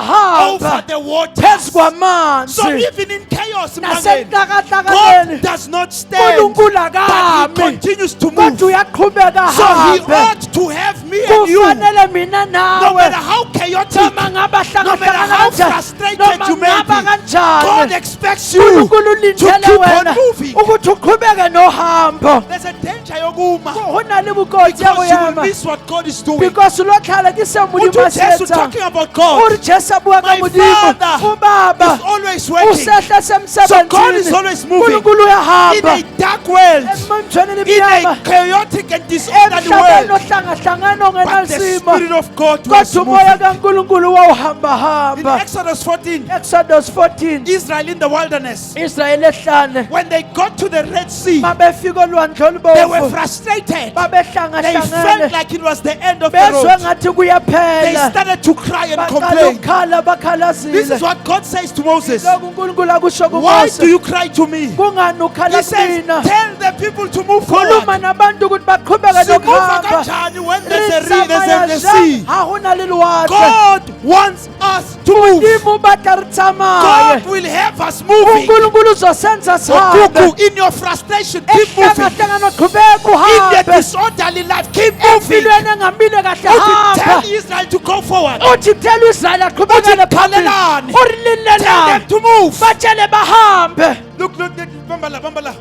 over hamba the phezu waters. So kwamanzi even in chaos, mangeni, nasenhlakahlakaneni God does not stand, unkulunkulu but He akami continues to kodwa move. uyaqhubeka So He hambe ought to have me and you, kufanele mina no nawe matter how chaotic, noma ngaba no matter how hlangahlangana kanjani frustrated noma you may ngaba be, God kanjani expects you unkulunkulu to ulindele keep on wena moving. ukuthi uqhubeke nohambo There's a danger yokuma go na le bukotsi ya go because you will yama miss what God is doing. because lo tlhala ke se modimo Uthi a se Jesu etsang talking about God uri jesu a bua ka My modimo Father ubaba is always o working sehla So God is semsebenzini always moving unkulunkulu in uyahamba a dark world, emntshweni in a emnyama chaotic and disorderly emhlabeni world. ohlangahlangane ungeno But the ngenasimo Spirit of God was kodwa umoya moving. kaNkulunkulu wawuhamba In hamba. Exodus 14, Exodus 14 Israel in the wilderness, Israel ehlane when they got to the Red Sea, babefika olwandle they were olubomvu frustrated. They felt babehlangahlangene like it was the end of the bezwe road. ngathi They kuyaphela started to cry and baqala complain. ukukhala This is bakhalazile what God says to Moses. lokhu uNkulunkulu akusho Why do kuMose you cry to me? kungani ukhala He says, kumina tell the people to move khuluma forward. nabantu ukuthi baqhubeke Simuva nokuhamba kanjani when there's a Ritsamaya sea? ha hona le lewatle God wants us to move. Modimo o batla re tsamaye God will have us moving. uNkulunkulu uzosenza sihambe Okuku, in your frustration, keep moving. ehlanga qhubeka In your uhambe disorderly life, keep moving. empilweni engamile kahle Uthi, tell hamba Israel to go forward. uthi tell uIsrael aqhubekele Uthi, phambili khalelani. uri Tell lilelani them to move. batshele bahambe Look, bambala.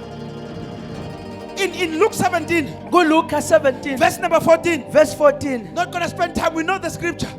In Luke 17, kuLuka 17 verse number 14. verse 14 Not going to spend time. We know the scripture.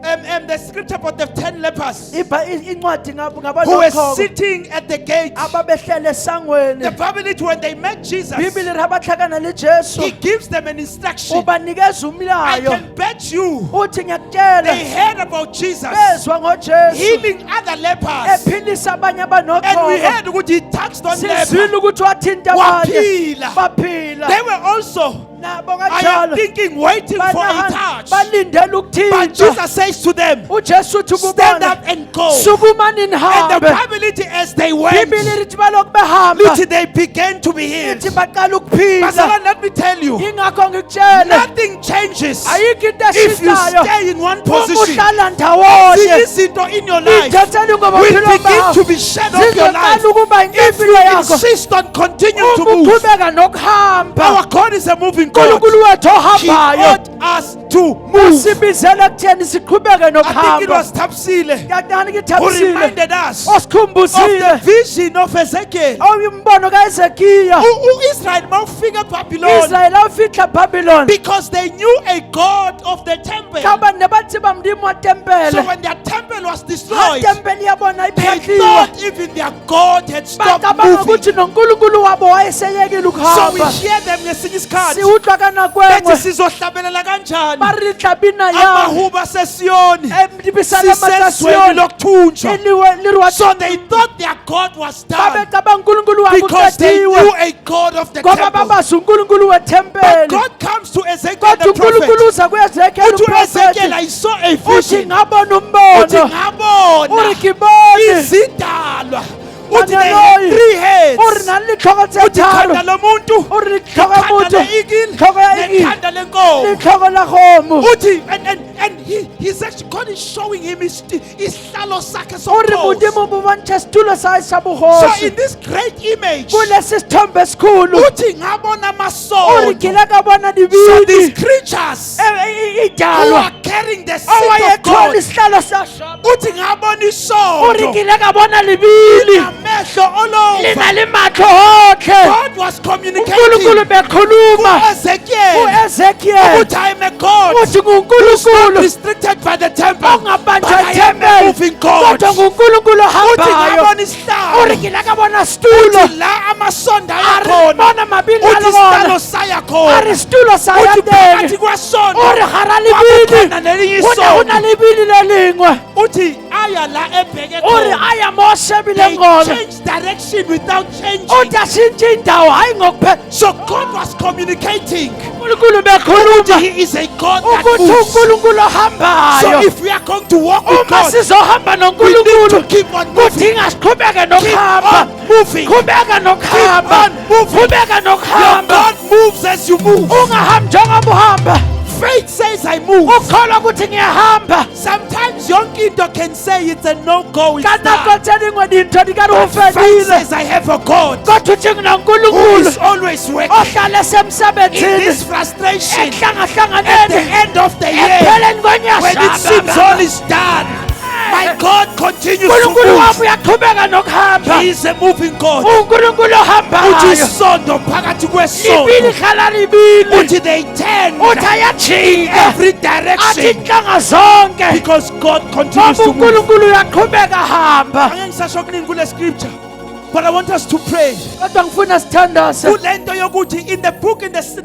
The scripture about the 10 lepers incwadi who were ngabalokho sitting at the gate. ababehlele The esangweni family, when they met Jesus, bibili rabahlakana leJesu he gives them an instruction. ubanikeza I umlayo can bet you uthi they ngiyakutshela heard about Jesus bezwa ngoJesu healing other lepers. ephilisa abanye And we abanoqobo heard ukuthi he touched on sizwile leper. ukuthi wathinta abanye Waphila. baphila They were also, nabo I am kanjalo thinking, waiting for a Banahan- touch. balindele But ukuthinta Jesus says to them, uJesu uthi stand kubona up and go. sukumani And the nihambe family, as they went, bibili rithi balokhu behamba literally they began to be healed. ithi baqala ukuphila Masala, let me tell you, ingakho ngikutshele nothing changes ayikho into if you eshintshayo stay in one uma position. uhlala ndawonye Izinto in your life ithathela ngoba will uphila begin to be shed off your life zizoqala ukuba if impilo you yakho insist on continuing to uma move. uqhubeka nokuhamba Our God is a moving God. uNkulunkulu wethu He ohambayo ought us to move. usibizela kutheni siqhubeke I think it nokuhamba was Tapsile yakani who ngithabisile reminded us of the osikhumbuzile vision of Ezekiel. awumbono kaEzekiya Israel mawufika Babylon Israel awufihla Babylon because they knew a God of the temple. kabane bathi bamndimo wa So tempele when their temple was destroyed, tempele yabona they iphahliwe thought even their God had stopped bacabanga moving. ukuthi noNkulunkulu wabo wayeseyekile So we ukuhamba hear them ngesinye isikhathi siwudwa kana kwengwe bethi sizohlabelela kanjani baritla bina ya amahuba sesiyoni ebisala sisezweni matasiyoni lokuthunjwa. lirwa So they thought their God was done babecabanga uNkulunkulu wabo because they knew uqediwe a God of the ngoba temple. babazi uNkulunkulu But wethempeli God comes to Ezekiel kodwa the prophet. uNkulunkulu uza kuEzekiel To Ezekiel, uprofeti I saw a uthi vision. ngabona Uthi umbono ngabona uri ngiboni izidalwa. Uthi they had Manaloyi. 3 heads. uri nalihloko Uthi ikhanda zetharu lomuntu, uri lihloko ikhanda yomuntu le-eagle, lihloko ya igi nekhanda lenkomo. lihloko lahomu Uthi and he's actually, God is showing him isihlalo sakhe uri sobukhosi. modimo bubontsha isitulo sayo So sabuhosi in this great image, kulesi sithombe esikhulu uthi ngabona uri amasondo. gila kabona So these libili creatures who idalwa are carrying the seed of owayethwala God, isihlalo sasho uthi ngabona uri isondo. gila kabona libili Amehlo all over. linalimatho hoke God was communicating uNkulunkulu to bekhuluma Ezekiel uEzekiel ukuthi I am a God uthi not nguNkulunkulu restricted by the temple, but ongabanjwa I am a ithempeli moving God. kodwa nguNkulunkulu Uthi ohambayo ngabona isihlalo. uri gila kabona situlo Uthi la amasondo ayakhona. aribona mabili Uthi isihlalo alibona saya khona. ari situlo Uthi phakathi sayateni kwesondo uri hara libili kwakukhona nelinye isondo. una libili lelingwe Uthi aya la ebheke uri khona. aya moshebile They ngoma changed direction without changing. uthi ashintshe indawo hayi ngokuphe So God was communicating. uNkulunkulu bekhuluma He is a God that ukuthi moves. uNkulunkulu So ohambayo if we are going to walk with uma God, sizohamba we need to noNkulunkulu keep on moving. kudinga siqhubeke Keep nokuhamba on moving. qhubeka nokuhamba Keep on moving. qhubeka Your nokuhamba God moves as you move. ungahambi njengoba uhamba Faith says I move. ukholwa ukuthi ngiyahamba Sometimes yonke into can say it's a no-go. It's kanti not. akothelingwe dinto dikari But faith ufedile says I have a God kodwa uthi who nginoNkulunkulu is always working. ohlala In esemsebenzini this frustration, at the ehlangahlanganeni end of the year, ekupheleni when it seems all konyaka is done, my God continues to uNkulunkulu move. wabo uyaqhubeka nokuhamba He is a moving God. uNkulunkulu Uthi ohambayo isondo phakathi libili kwesondo. hlala libili Uthi they turn uthi ayajika every athi direction inhlanga zonke because God continues ngoba to move. uNkulunkulu uyaqhubeka hamba Angeke ngisasho okuningi kule scripture. But I want us to pray. kodwa ngifuna sithandaze Kulento yokuthi in the book in this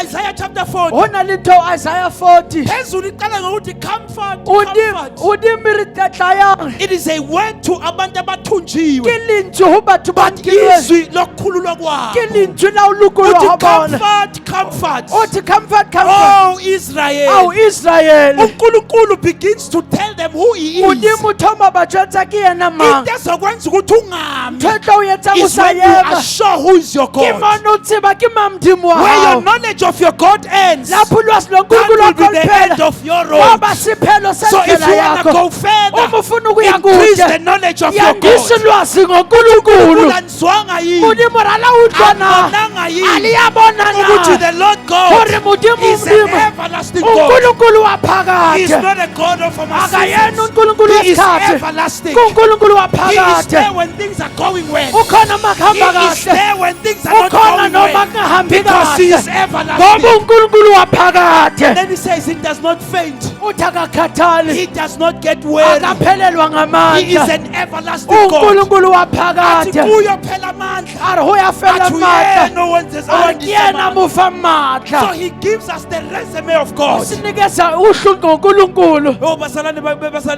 Isaiah chapter 40. hona litho Isaiah 40 Phezulu iqala ngokuthi comfort, comfort. udimi ri tlatlayang It is a word to abantu abathunjiwe. ke lentswe ho batho ba But nkilweng izwi lokukhululwa kwabo. ke lentswe la ulukulwa Uthi ha bona comfort, comfort. uthi comfort Oh Israel. awu Israel uNkulunkulu begins to tell them who he is. udimo thoma ba jwetsa ke yena mang Into ezokwenza ukuthi ungami thotla o etsa is when you usayeba are sure who is your ke God. mona o tseba ke mamdimo wa Where your hao knowledge of your God ends, that lapho ulwazi will lonkulunkulu be the end lwakholiphela of your road. waba siphelo So if sendlela you want to yakho go further, uma ufuna ukuya increase the kude knowledge of your yandisa God. ulwazi ngonkulunkulu Ulanzwanga yini? modimo rala utlwa na Ambonanga yini? aliyabona Ukuthi na the Lord God gore modimo is an modimo everlasting God. unkulunkulu wa He is phakade not a God of our akayena seasons. unkulunkulu He is wesikhathi everlasting. kunkulunkulu wa He is there phakade when things are going well. ukhona He makuhamba is kahle there when things are not ukhona going noma well. kungahambi Because He is kahle everlasting. ngoba unkulunkulu wa phakade Then He says He does not faint. uthi akakhathali He does not get weary. akaphelelwa He is ngamandla an everlasting God. unkulunkulu wa Athi phakade kuyo phela amandla. ari huyafela Athi amandla uyena owenza ari kuyena mufa So amandla He gives us the resume of God. usinikeza uhlu ngonkulunkulu Oh basalane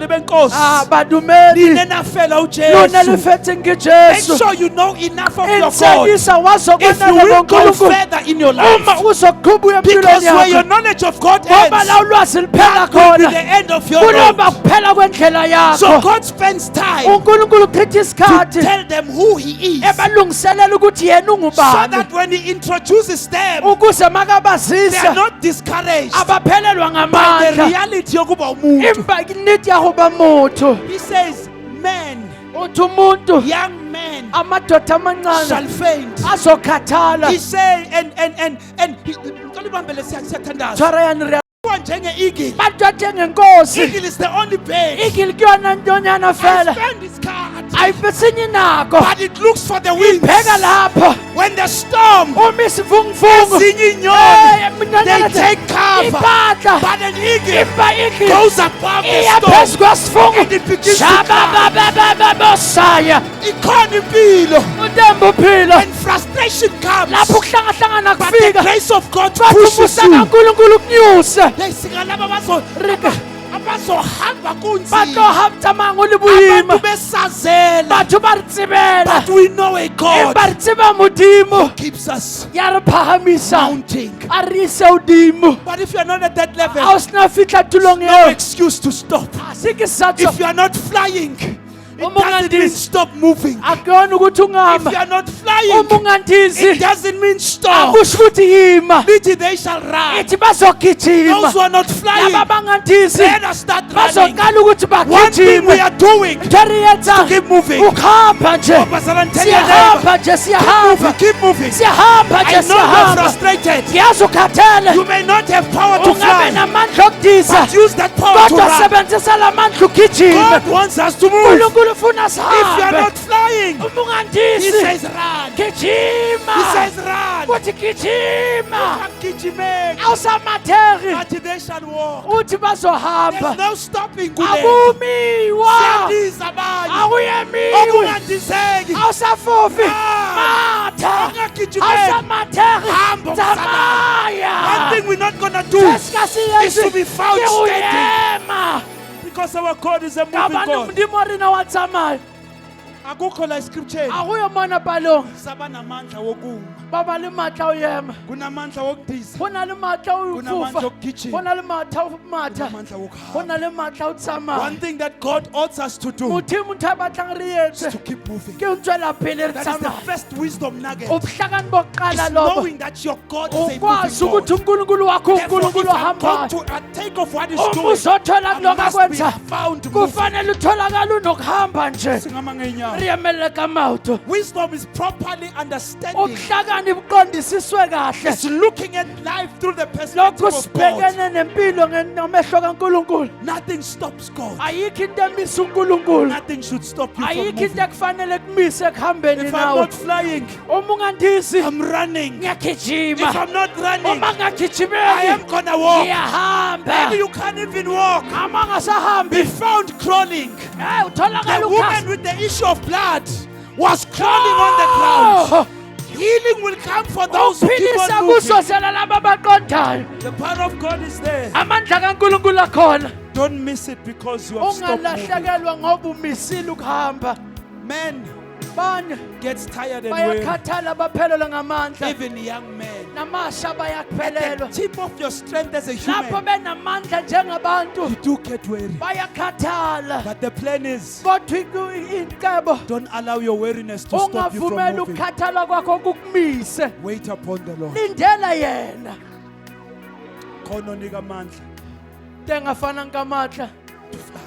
benkosi. badumeli Nina fela lona uJesu. lifethe Make ngejesu sure you know enough of your God. insekisa If wazokwanele you will go ngonkulunkulu further in your uma life, uzoqhuba because empilweni where your yakho knowledge of God ngoba ends, la ulwazi liphela that will be khona the end of your kuloba road. kuphela kwendlela So yakho God spends time unkulunkulu uchitha to isikhathi tell them who He is, ebalungiselela ukuthi yena so ungubani that when He introduces them, ukuze they are makabazisa not discouraged abaphelelwa by the ngamandla reality yokuba umuntu. imba niti ya ho ba motho He says, men, uthi umuntu young men amadoda shall amancane faint. azokhathala He said, and he, Kalibambele siyathandaza. tshwara yani re Kuwa njenge-eagle. bathathe ngenkosi Eagle is the only bird. ikili ke yona ntonyana I fela spend its card, ayipesenye nako but it looks for the winds. ibheka lapha When the storm, uma isivunguvungu ezinye inyoni, they take cover, ipatla but an eagle ipa ikili goes above the iya storm phezu kwesifungu and it begins to shaba climb. bosaya Ikhona impilo. utemba uphila When frustration comes, lapho kuhlangahlangana but the kufika grace of God bathi pushes ubusa you. kankulunkulu kunyuse Hey, singalaba Rika. abazohamba kunzima, batlohamtsamang o le abantu boima besazela, batho ba re tsebela but we know a God empa re tseba modimo keeps us ya re phahamisa mounting. a re ise hodimo But if you are not at that level, a o sena fitlha tulong no eo excuse to stop. a se ke sa If you are not flying, it Umunga doesn't mean ndisi. stop moving. a ke yona ukuthi If you ungahamba are not flying, umungandisi it doesn't mean stop. akusho ukuthi yima Lithi they shall run. ithi bazogijima Those who are not flying, laba bangandisi let us start running. bazoqala ukuthi One thing we bagijime are doing, into re to keep moving. ukuhamba nje Bazalwane, tell your neighbor, siyahamba nje siyahamba keep moving. siyahamba I nje know you're siyahamba frustrated. yazi ukhathele You may not have power to ungabe fly, namandla okudisa but use that power to kodwa run. sebenzisa la mandla ugijime God wants us to move. unkulunkulu ufuna If you are sihambe not flying, uma He ungandisi says run. gijima He says run. uthi gijima Ungagijimeki, awusamatheri but they shall walk. uthi There's bazohamba no stopping kule. akumiwa Siyandiza abanye. akuyemiwe Okungandiseki. awusafufi Ah. matha Ungagijimeki. awusamatheri Hamba tsamaya One thing we're not gonna do is to be found standing, uyema because our God is a moving ngabani God. umndimo rina wa tsamaya Akukho la escripture akuyo mona palong sabanamandla wokuma, baba le matla o yema kunamandla wokudiza, go na le matla o kunamandla ufufa okugijima, go na le matla o matha kunamandla go wokuhamba. na le matla o One tsamaya thing that God ought us to do modimo ntho a batlang re is to etse keep moving. ke o tswela pele re That is the tsamaya first wisdom nugget. ubuhlakani bokuqala Is lobo knowing that your God is a ukwazi moving ukuthi God. unkulunkulu wakho Therefore, if unkulunkulu I'm going ohambayo to take of what is uma doing, uzothola I kuloko must be akwenza found moving. kufanele utholakala unokuhamba nje Singama ngeenyawo. re emelele ka maoto Wisdom is properly understanding. ubuhlakani buqondisiswe kahle It's looking at life through the perspective lokhu of God. sibhekene nempilo ngamehlo kankulunkulu Nothing stops God. ayikho into emisa unkulunkulu Nothing should stop you from ayikho into moving. ekufanele kumise ekuhambeni If I'm nawe not flying, uma ungandisi I'm running. If ngiyagijima I'm not running, uma I ngagijimeki am gonna walk. ngiyahamba Maybe you can't even walk. ama ngasahambi Be found crawling. utholakala The ukhasa woman with the issue of blood was crawling on the ground. Healing will come for those who keep uphilisa on moving. kusosela laba abaqondayo. The power of God is there. Amandla kaNkulunkulu akhona. Don't miss it because you have stopped moving. Ungalahlekelwa ngoba umisile ukuhamba. Men Banye gets tired and weary. bayakhathala baphelelwa ngamandla. Even young men. Namasha At bayakuphelelwa. the tip of your strength as a Lapho human, benamandla njengabantu you do get weary. bayakhathala. But the plan is, Kodwa incebo don't allow your weariness to stop you from ungavumela moving. ukukhathala kwakho kukumise. Wait upon the Lord. Lindela yena. Khona onika amandla Tengafana ngamandla. to fly.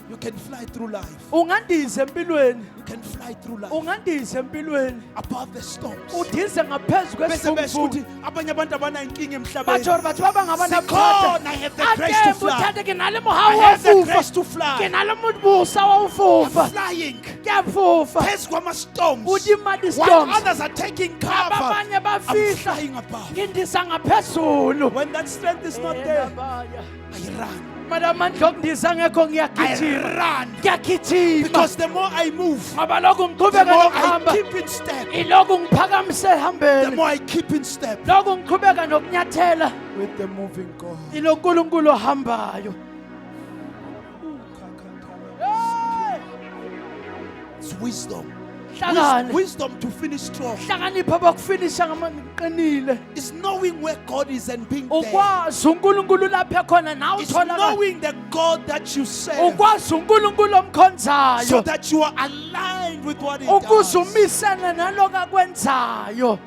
You can fly through life. Ungandize empilweni. You can fly through life. Ungandize empilweni. Above the storms. Udize ngaphezulu Bese besho kwesifumfu. ukuthi abanye abantu abanayinkinga emhlabeni. Bathi bathi baba ngabana Sikhona, I have the grace to fly. Uthande ke nale I mohawu have the wofufa. grace to Ke fly. nale mubusa wofufa. Flying. Kuyafufa. Phezu kwama-storms. Udimali While storms. others are taking cover, Abanye I'm bafihla. flying above. Ngindisa ngaphezulu. When that strength is not there, I run. Madamandla okundiza ngekho I ngiyagijima. run. Ngiyagijima. Because the more I move, Ngoba lokhu the ngiqhubeka more I nokuhamba. keep in step. Ilokhu ngiphakamise The ehambeni. more I keep in step Lokhu ngiqhubeka nokunyathela. with the moving God. IloNkulunkulu ohambayo. It's wisdom. Hlakani. Wisdom to finish strong. Hlakanipha bokufinisha ngamaqinile. It's knowing where God is and being there. Ukwazi uNkulunkulu lapha khona nawe It's uthola. knowing the God that you serve, Ukwazi uNkulunkulu so omkhonzayo. that you are aligned with what He Ukuze does. umisane naloko akwenzayo.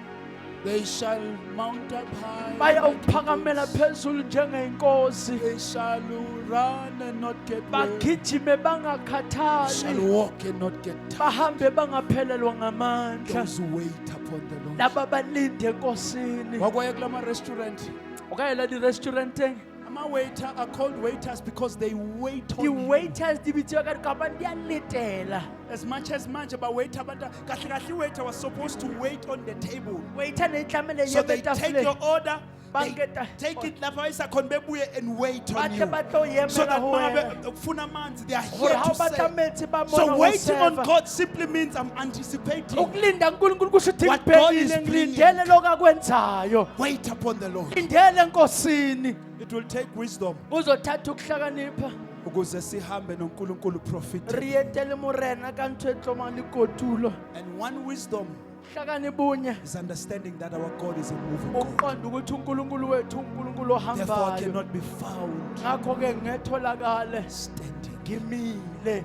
They shall mount up high. Baya ukuphakamela phezulu njengeinkosi. They shall run and not get weary. Bagijime Shall bangakhathali. walk and not get tired. Bahambe bangaphelelwa ngamandla. Those who wait upon the Lord. Laba balinde enkosini. Wakwaya kulama restaurant. Okayela di restauranteng. Ama waiter are called waiters because they wait on The you. waiters dibithiwa ka abantu yalitela. As much but waiter abantu kahle kahle waiter was supposed to wait on the table. Waiter netlamele So they take your order, they Bangeta- take it lapha isakhona bebuye and wait on Batle you. batlo So that yemela ho wena. mangabe ufuna amanzi, they are Gore here ha to o batla serve. metsi ba So mona waiting on serve. God simply means I'm anticipating. Ukulinda uNkulunkulu kusho ukuthi What God is ngibhekile bringing. ngilindele lokakwenzayo. Wait upon the Lord. Indele enkosini. It will take wisdom Uzothatha ukuhlakanipha. ukuze sihambe noNkulunkulu prophet. Rietele morena ka ntho e tlomang dikotulo. And one wisdom Hlakani bunye. is understanding that our God is a moving God. Uqonda ukuthi uNkulunkulu wethu uNkulunkulu Therefore I ohambayo. cannot be found Ngakho ke ngetholakale standing. ngimile.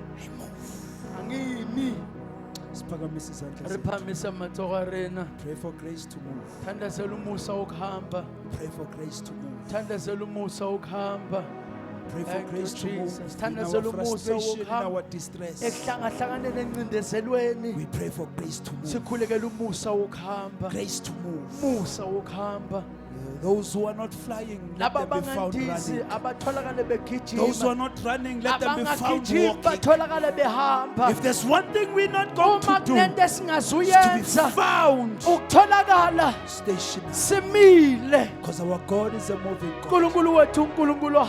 Angimi. Siphakamise izandla zethu. Riphamise matsogo a rena. Pray for grace to move. Thandazela umusa wokuhamba. Pray for grace to move. Thandazela umusa wokuhamba. Pray for Thank you, grace to move Jesus. in our Thandazela umusa frustration, in wokuhamba. our distress. Ekuhlangahlanganeni encindezelweni. We pray for grace to move. Sikhulekela umusa wokuhamba. Grace to move. Umusa wokuhamba. Those who are not flying, let Laba them be found bangandizi running. abatholakale Those who begijima. are not running, let them be found Abangagijimi walking. batholakale behamba. If there's one thing we're not going Uma to do, kunento is to be esingazuyenza found ukutholakala stationary. simile. Because our God is a moving God. uNkulunkulu wethu uNkulunkulu The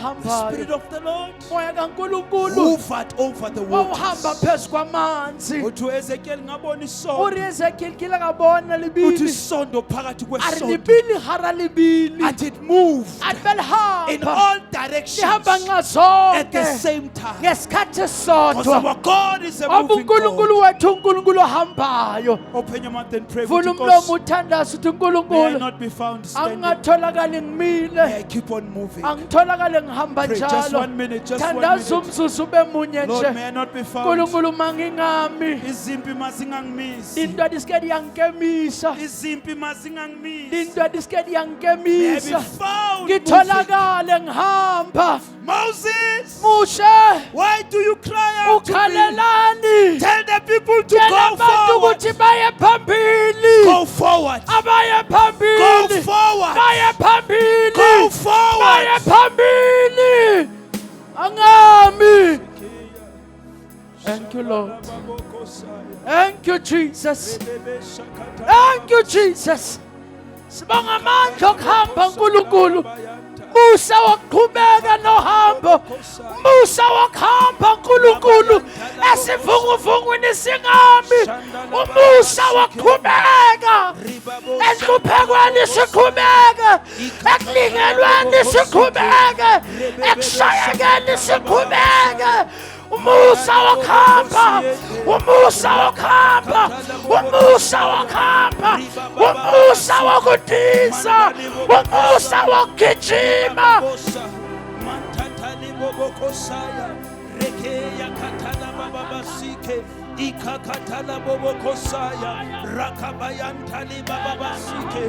Spirit ohambayo. of the Lord Moya kaNkulunkulu hovered over the wawuhamba waters. phezu kwamanzi. Uthi Ezekiel ngabona isondo. Uri Ezekiel kila kabona Uthi libili. isondo phakathi Ari kwesondo. libili hara libili. And it moved Ati in belihamba. all directions Lihamba nxa at the zonke. same time. Ngesikhathi Because sodwa. our God is a moving uNkulunkulu God. wethu uNkulunkulu ohambayo. Open your mouth and pray. Vula Because umlomo uthandaza uthi may I uNkulunkulu not be found standing. angatholakali ngimile. May I keep on moving. Angitholakale ngihamba Pray just njalo. 1 minute, just 1 Thandaza minute. umzuzu ube munye Lord, may nje. I not be found. uNkulunkulu mangingami. Izimpi mazingangimisi. Into diske diyankemisa. Izimpi mazingangimisi. Into diske May I be diyankemisa. found moving. Ngitholakale ngihamba. Moses, Mushe why do you cry out to me? ukhalelani. Tell the people to Tshela go abantu forward. ukuthi baye phambili. Go forward. Abaye Go phambili. forward. Baye phambili. Go forward. Baye phambili. Angami. Thank you, Lord. Thank you, Jesus. Thank you, Jesus. Sibonga amandla okuhamba uNkulunkulu. musa wokuqhubeka nohambo, musa wokuhamba nkulunkulu esivunguvungwini singami, umusa wokuqhubeka enhluphekweni siqhubeke, ekulingelweni siqhubeke, ekushayekeni siqhubeke. Umusa wokuhamba, umusa wokuhamba, umusa wokuhamba, umusa wokudiza, umusa wokugijima. Mantatali bobokosaya, rekeya katana bababasike, ikakatala bobokosaya, rakabayantali bababasike.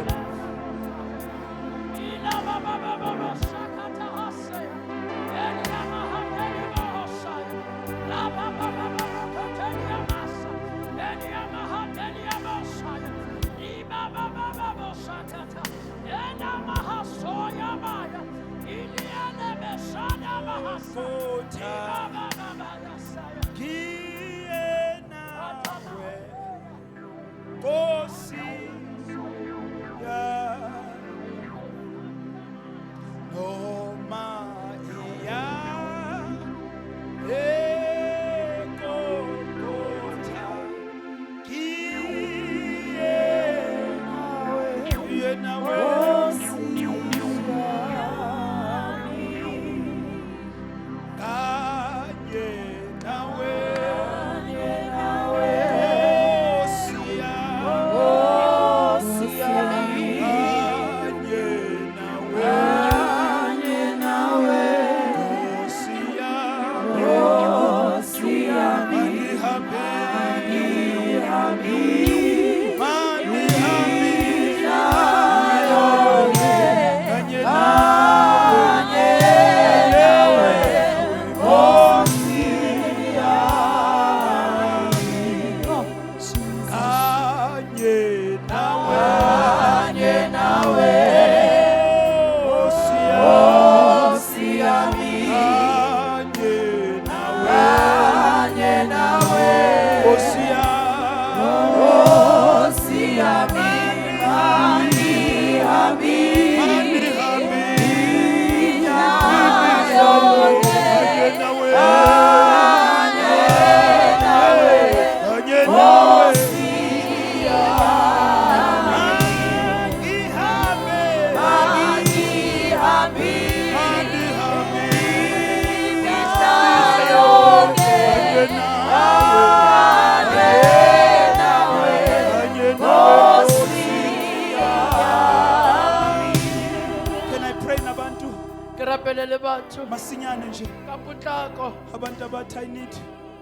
rapelele batho masinyane nje ka potlako, abantu abathi I need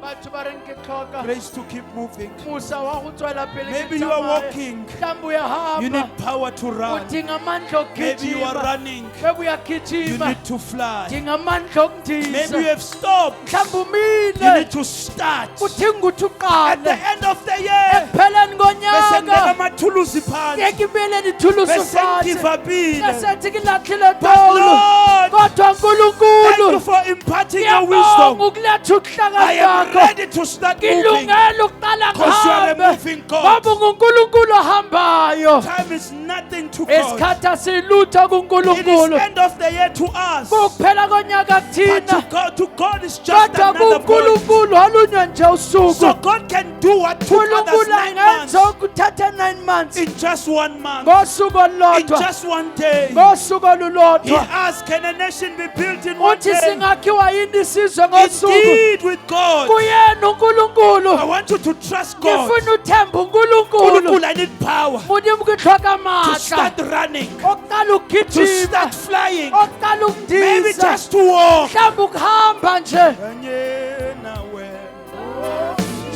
batho ba reng ke tlhoka grace to keep moving. musa wa go tswela pele ke Maybe you are tsamaye. walking, Mhlawumbe uyahamba, you need power to o run. dinga amandla Maybe you are okugijima, running, maybe you uyagijima, need to fly. dinga amandla Maybe you okundiza, have stopped, mhlawumbe you need umile, to start. udinga ukuthi At the uqale. end of the year, Ekupheleni bese ngibeka konyaka amathuluzi phansi, ngeke ibele nithulusi bese phansi, ngivabile. yasethi ngilahlile But tolo, Lord, kodwa thank you uNkulunkulu for imparting your ngiyabonga wisdom. ukuletha ukuhlaka I am kwakho. ready to start moving. Ngilungele ukuqala Because you are a ngihambe moving God. ngoba unguNkulunkulu ohambayo. Time is nothing to God. Isikhathi asilutho It is kuNkulunkulu, end of the year to us. kuphela konyaka But kuthina, to God is just kodwa another point. kuNkulunkulu olunywe nje So usuku. God can do what took others uNkulunkulu 9 months angenza ukuthatha 9 months in just 1 month, ngosuku in olulodwa, just 1 day. ngosuku He olulodwa. asked, can a nation be built in 1 Uthi day? singakhiwa yini isizwe ngosuku? Indeed, with God. Kuyena I uNkulunkulu. want you to trust God. Ngifuna uthemba uNkulunkulu. Unkulunkulu, I need power Mudi mkuhloka to amandla start running, okuqala to ukugijima, start flying, okuqala maybe ukundiza, just to walk. mhlawumbe ukuhamba nje. Kanye nawe.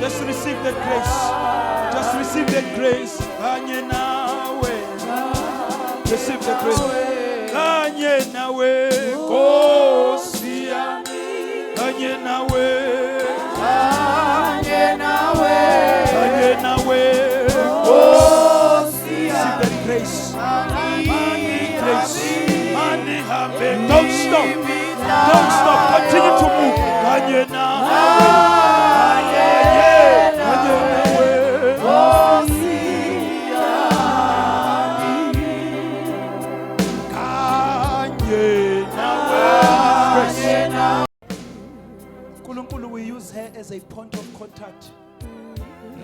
Just receive the grace. Just receive the grace. Kanye nawe. Receive the grace. Kanye nawe. Kosi yami. Kanye nawe. Kanye nawe, Kanye nawe. Receive the grace. Grace. Mani habe. Don't stop. Don't stop. Continue to move. Kanye nawe. Kanye her as a point of contact.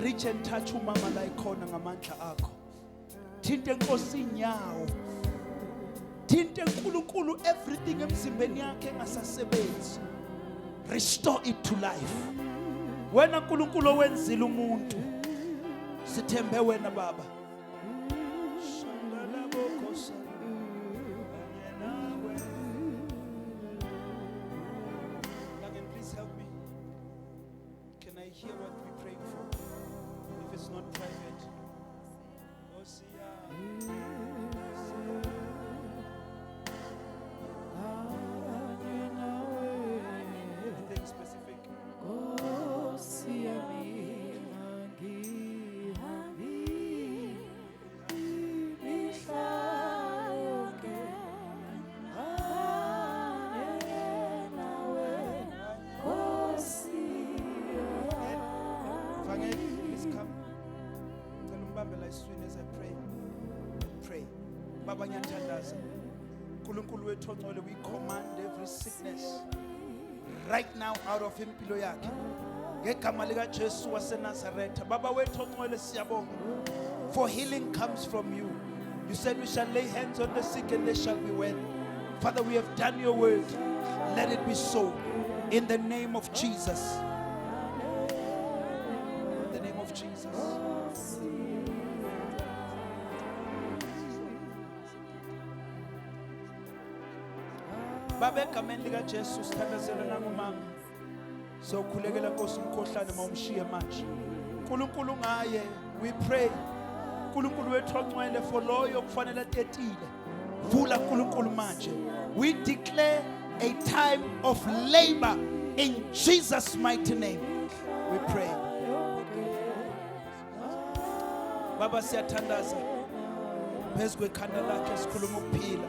Reach and touch umama la ikhona ngamandla akho. Thinte Nkosi inyawo. Thinte uNkulunkulu everything emzimbeni yakhe engasasebenzi. Restore it to life. Wena uNkulunkulu owenzile umuntu. Sithembe wena Baba. Please help me. Can I hear what we're praying for? If it's not private. Anything specific? Please come. As I pray. Pray. Baba nyathandaza. Nkulunkulu wethu ongcwele, we command every sickness right now out of impilo yakhe. Ngegama lika Jesu waseNazaretha. Baba wethu ongcwele siyabonga. For healing comes from you. You said we shall lay hands on the sick and they shall be well. Father, we have done your word. Let it be so. In the name of Jesus. In the name of Jesus. Baba egameni lika Jesu sithandazela nangumama. Sokhulekela Nkosi umkhohlane mawumshiye manje. Nkulunkulu ngaye we pray. Nkulunkulu wethu ongcwele for loyo kufanele tetile. Vula Nkulunkulu manje. We declare a time of labor in Jesus' mighty name. We pray. Baba siyathandaza. Phezu kwekhanda lakhe sikhuluma ukuphila.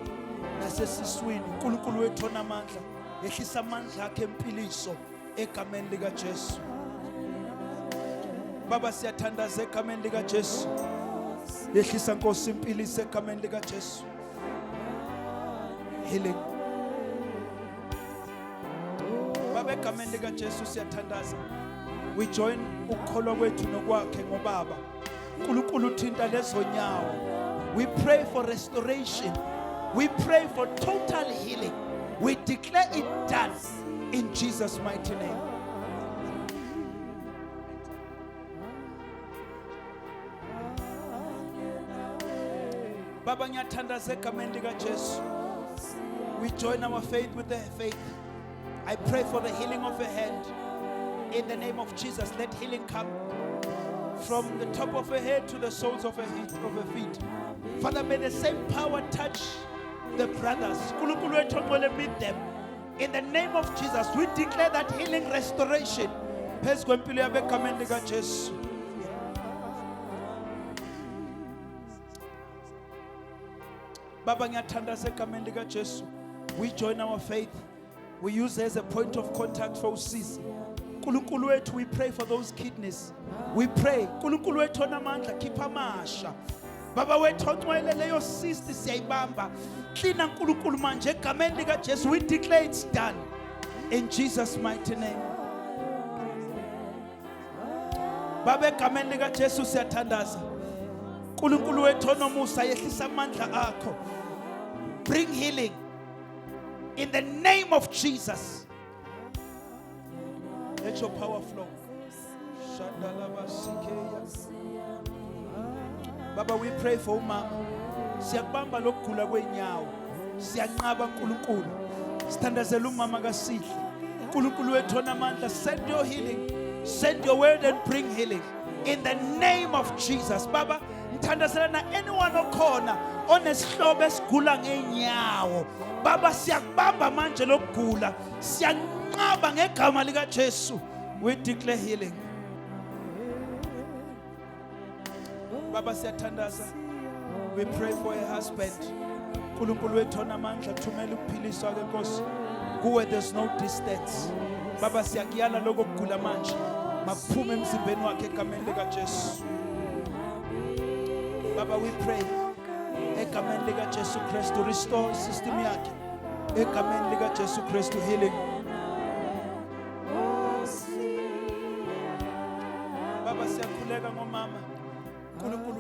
Nasesiswini uNkulunkulu wethu onamandla ehlisa amandla akhe empiliso egameni lika Jesu. Baba siyathandaza egameni lika Jesu. Ehlisa Nkosi impiliso egameni lika Jesu. Healing. Baba egameni lika Jesu siyathandaza. We join ukukholwa kwethu nokwakhe ngobaba. uNkulunkulu uthinta lezo nyawo. We pray for restoration. We pray for total healing. We declare it done in Jesus' mighty name. Baba ngiyathandaza egameni lika Jesu. We join our faith with their faith. I pray for the healing of her hand. In the name of Jesus, let healing come from the top of her head to the soles of her feet. Father, may the same power touch the brothers. Nkulunkulu wethu ongcwele, meet them. In the name of Jesus, we declare that healing restoration. Phezu kwempilo yabo egameni lika Jesu. Baba ngiyathandaza egameni lika Jesu. We join our faith. We use her as a point of contact for usizi. Nkulunkulu wethu, we pray for those kidneys. We pray. Nkulunkulu wethu onamandla, khipha amasha. Baba wethu ongcwele, leyo cyst siyayibamba. Clean Nkulunkulu manje egameni lika Jesu. We declare it's done. In Jesus' mighty name. Baba egameni lika Jesu siyathandaza. Nkulunkulu wethu onomusa yehlisa amandla akho. Bring healing. In the name of Jesus. Let your power flow. Baba, we pray for umama. Siyakubamba lokugula kwenyawo. Siyanqaba Nkulunkulu. Sithandazela umama kaSihle. Nkulunkulu wethu onamandla, send your healing. Send your word and bring healing. In the name of Jesus. Baba, ngithandazela na anyone okhona onesihlobo esigula ngenyawo. Baba, siyakubamba manje lokugula. Siyanqaba ngegama lika Jesu. We declare healing. Baba siyathandaza. We pray for a husband. Nkulunkulu wethu onamandla, thumela ukuphiliswa ke Nkosi. Kuwe there's no distance. Baba siyakuyala lokho kugula manje. Makuphume emzimbeni wakhe egameni lika Jesu. Baba, we pray egameni lika Jesu Kristu, restore system yakhe. Egameni lika Jesu Kristu, healing.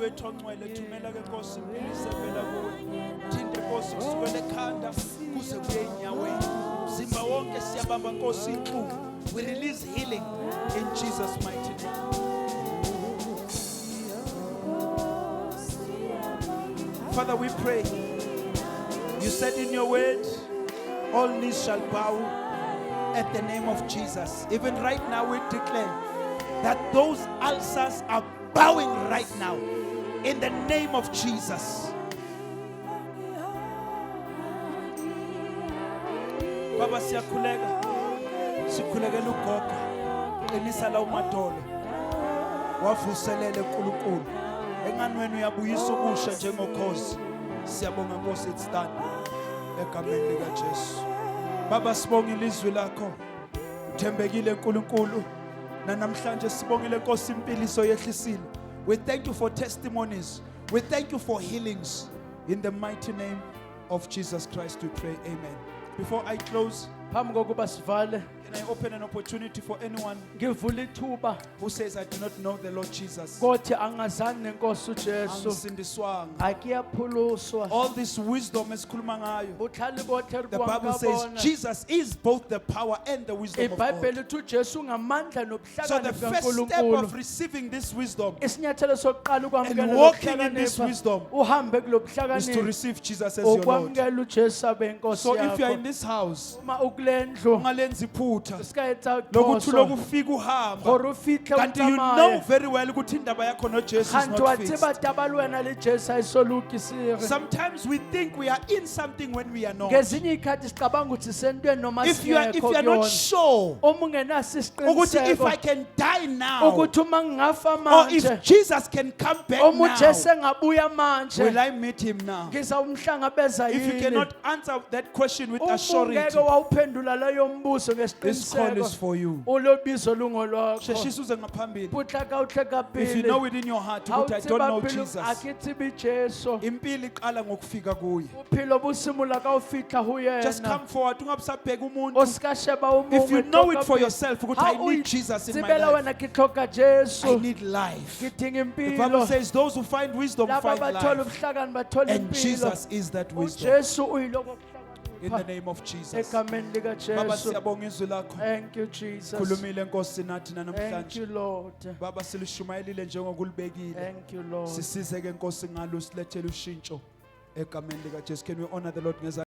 wethu ongcwele thumela ke Nkosi impilo evela kuwe. Thinte Nkosi kusukela ekhanda kuze kuye enyaweni. Zimba wonke siyabamba Nkosi inhlungu. We release healing in Jesus' mighty name. Father, we pray. You said in your word, all knees shall bow at the name of Jesus. Even right now, we declare that those ulcers are bowing right now in the name of Jesus. Baba siyakhuleka, sikhulekela ugogo, qinisa la umadolo, wavuselele uNkulunkulu. Enganweni uyabuyisa ubusha njengokhozi. Siyabonga Nkosi it's done. Egameni lika Jesu. Baba sibonga ilizwi lakho. Uthembekile uNkulunkulu. Na namhlanje sibongile Nkosi impiliso yehlisile. We thank you for testimonies. We thank you for healings. In the mighty name of Jesus Christ we pray. Amen. Before I close, phambi kokuba sivale can I open an opportunity for anyone ngivula ithuba who says I do not know the Lord Jesus? kothi angazani nenkosi uJesu Angisindiswanga. akuyaphuluswa All this wisdom esikhuluma ngayo. uhlali bothe The Bible says Jesus is both the power and the wisdom of God. iBhayibheli uthi uJesu ngamandla So the nobuhlakani first step kaNkulunkulu of receiving this wisdom isinyathelo sokuqala ukwamukela and walking in this lobuhlakanipha wisdom uhambe is to kulobuhlakanipha receive Jesus as your Lord. ukwamukela uJesu abe inkosi So if you are in yakho this house, uma ukulendlu ungalenzi iphutha sikayetsa lokuthi ukuphoso lokufika uhamba gore ufihle kanti you know utsamaye very well ukuthi indaba yakho noJesu is kanti not watsiba fixed. taba le wena le Jesu ayisolukisire Sometimes we think we are in something when we are not. ngezinye ikhathi sicabanga ukuthi sentweni noma If you are singekho not kuyona sure uma ungenaso ukuthi if I isiqiniseko can die now ukuthi uma ngingafa or manje if Jesus can come back uma uJesu now, engabuya manje will I meet him now? ngizawumhlangabeza If you yini cannot answer that question with ungeke assurance, wawuphendula leyo mbuzo this call ngesiqiniseko is for you. ulobizo lungolwakho Sheshisa uze ngaphambili. putlaka uhle If you know kapili within your heart ukuthi I don't know Jesus, akithibi Jesu impilo iqala ngokufika kuye. uphilo busimula kawufihla Just huyena come forward, ungabusabheka umuntu. osikasheba If you know it umungu for yourself ukuthi I need Jesus in my tsibela life. wena ke hloka I Jesu need life. ngidinga The Bible impilo says those who find wisdom laba find bathola life. ubuhlakani bathola And impilo Jesus is that wisdom. uJesu uyiloko In the name of Jesus. egameni lika Baba Jesu siyabonga izwi lakho. thank you Jesus Khulumile Nkosi nathi thank namhlanje. you Lord Baba silishumayelile njengokulibekile. thank you Lord Sisize ke Nkosi ngalo silethele ushintsho egameni lika Jesu. Can we honor the Lord ngeza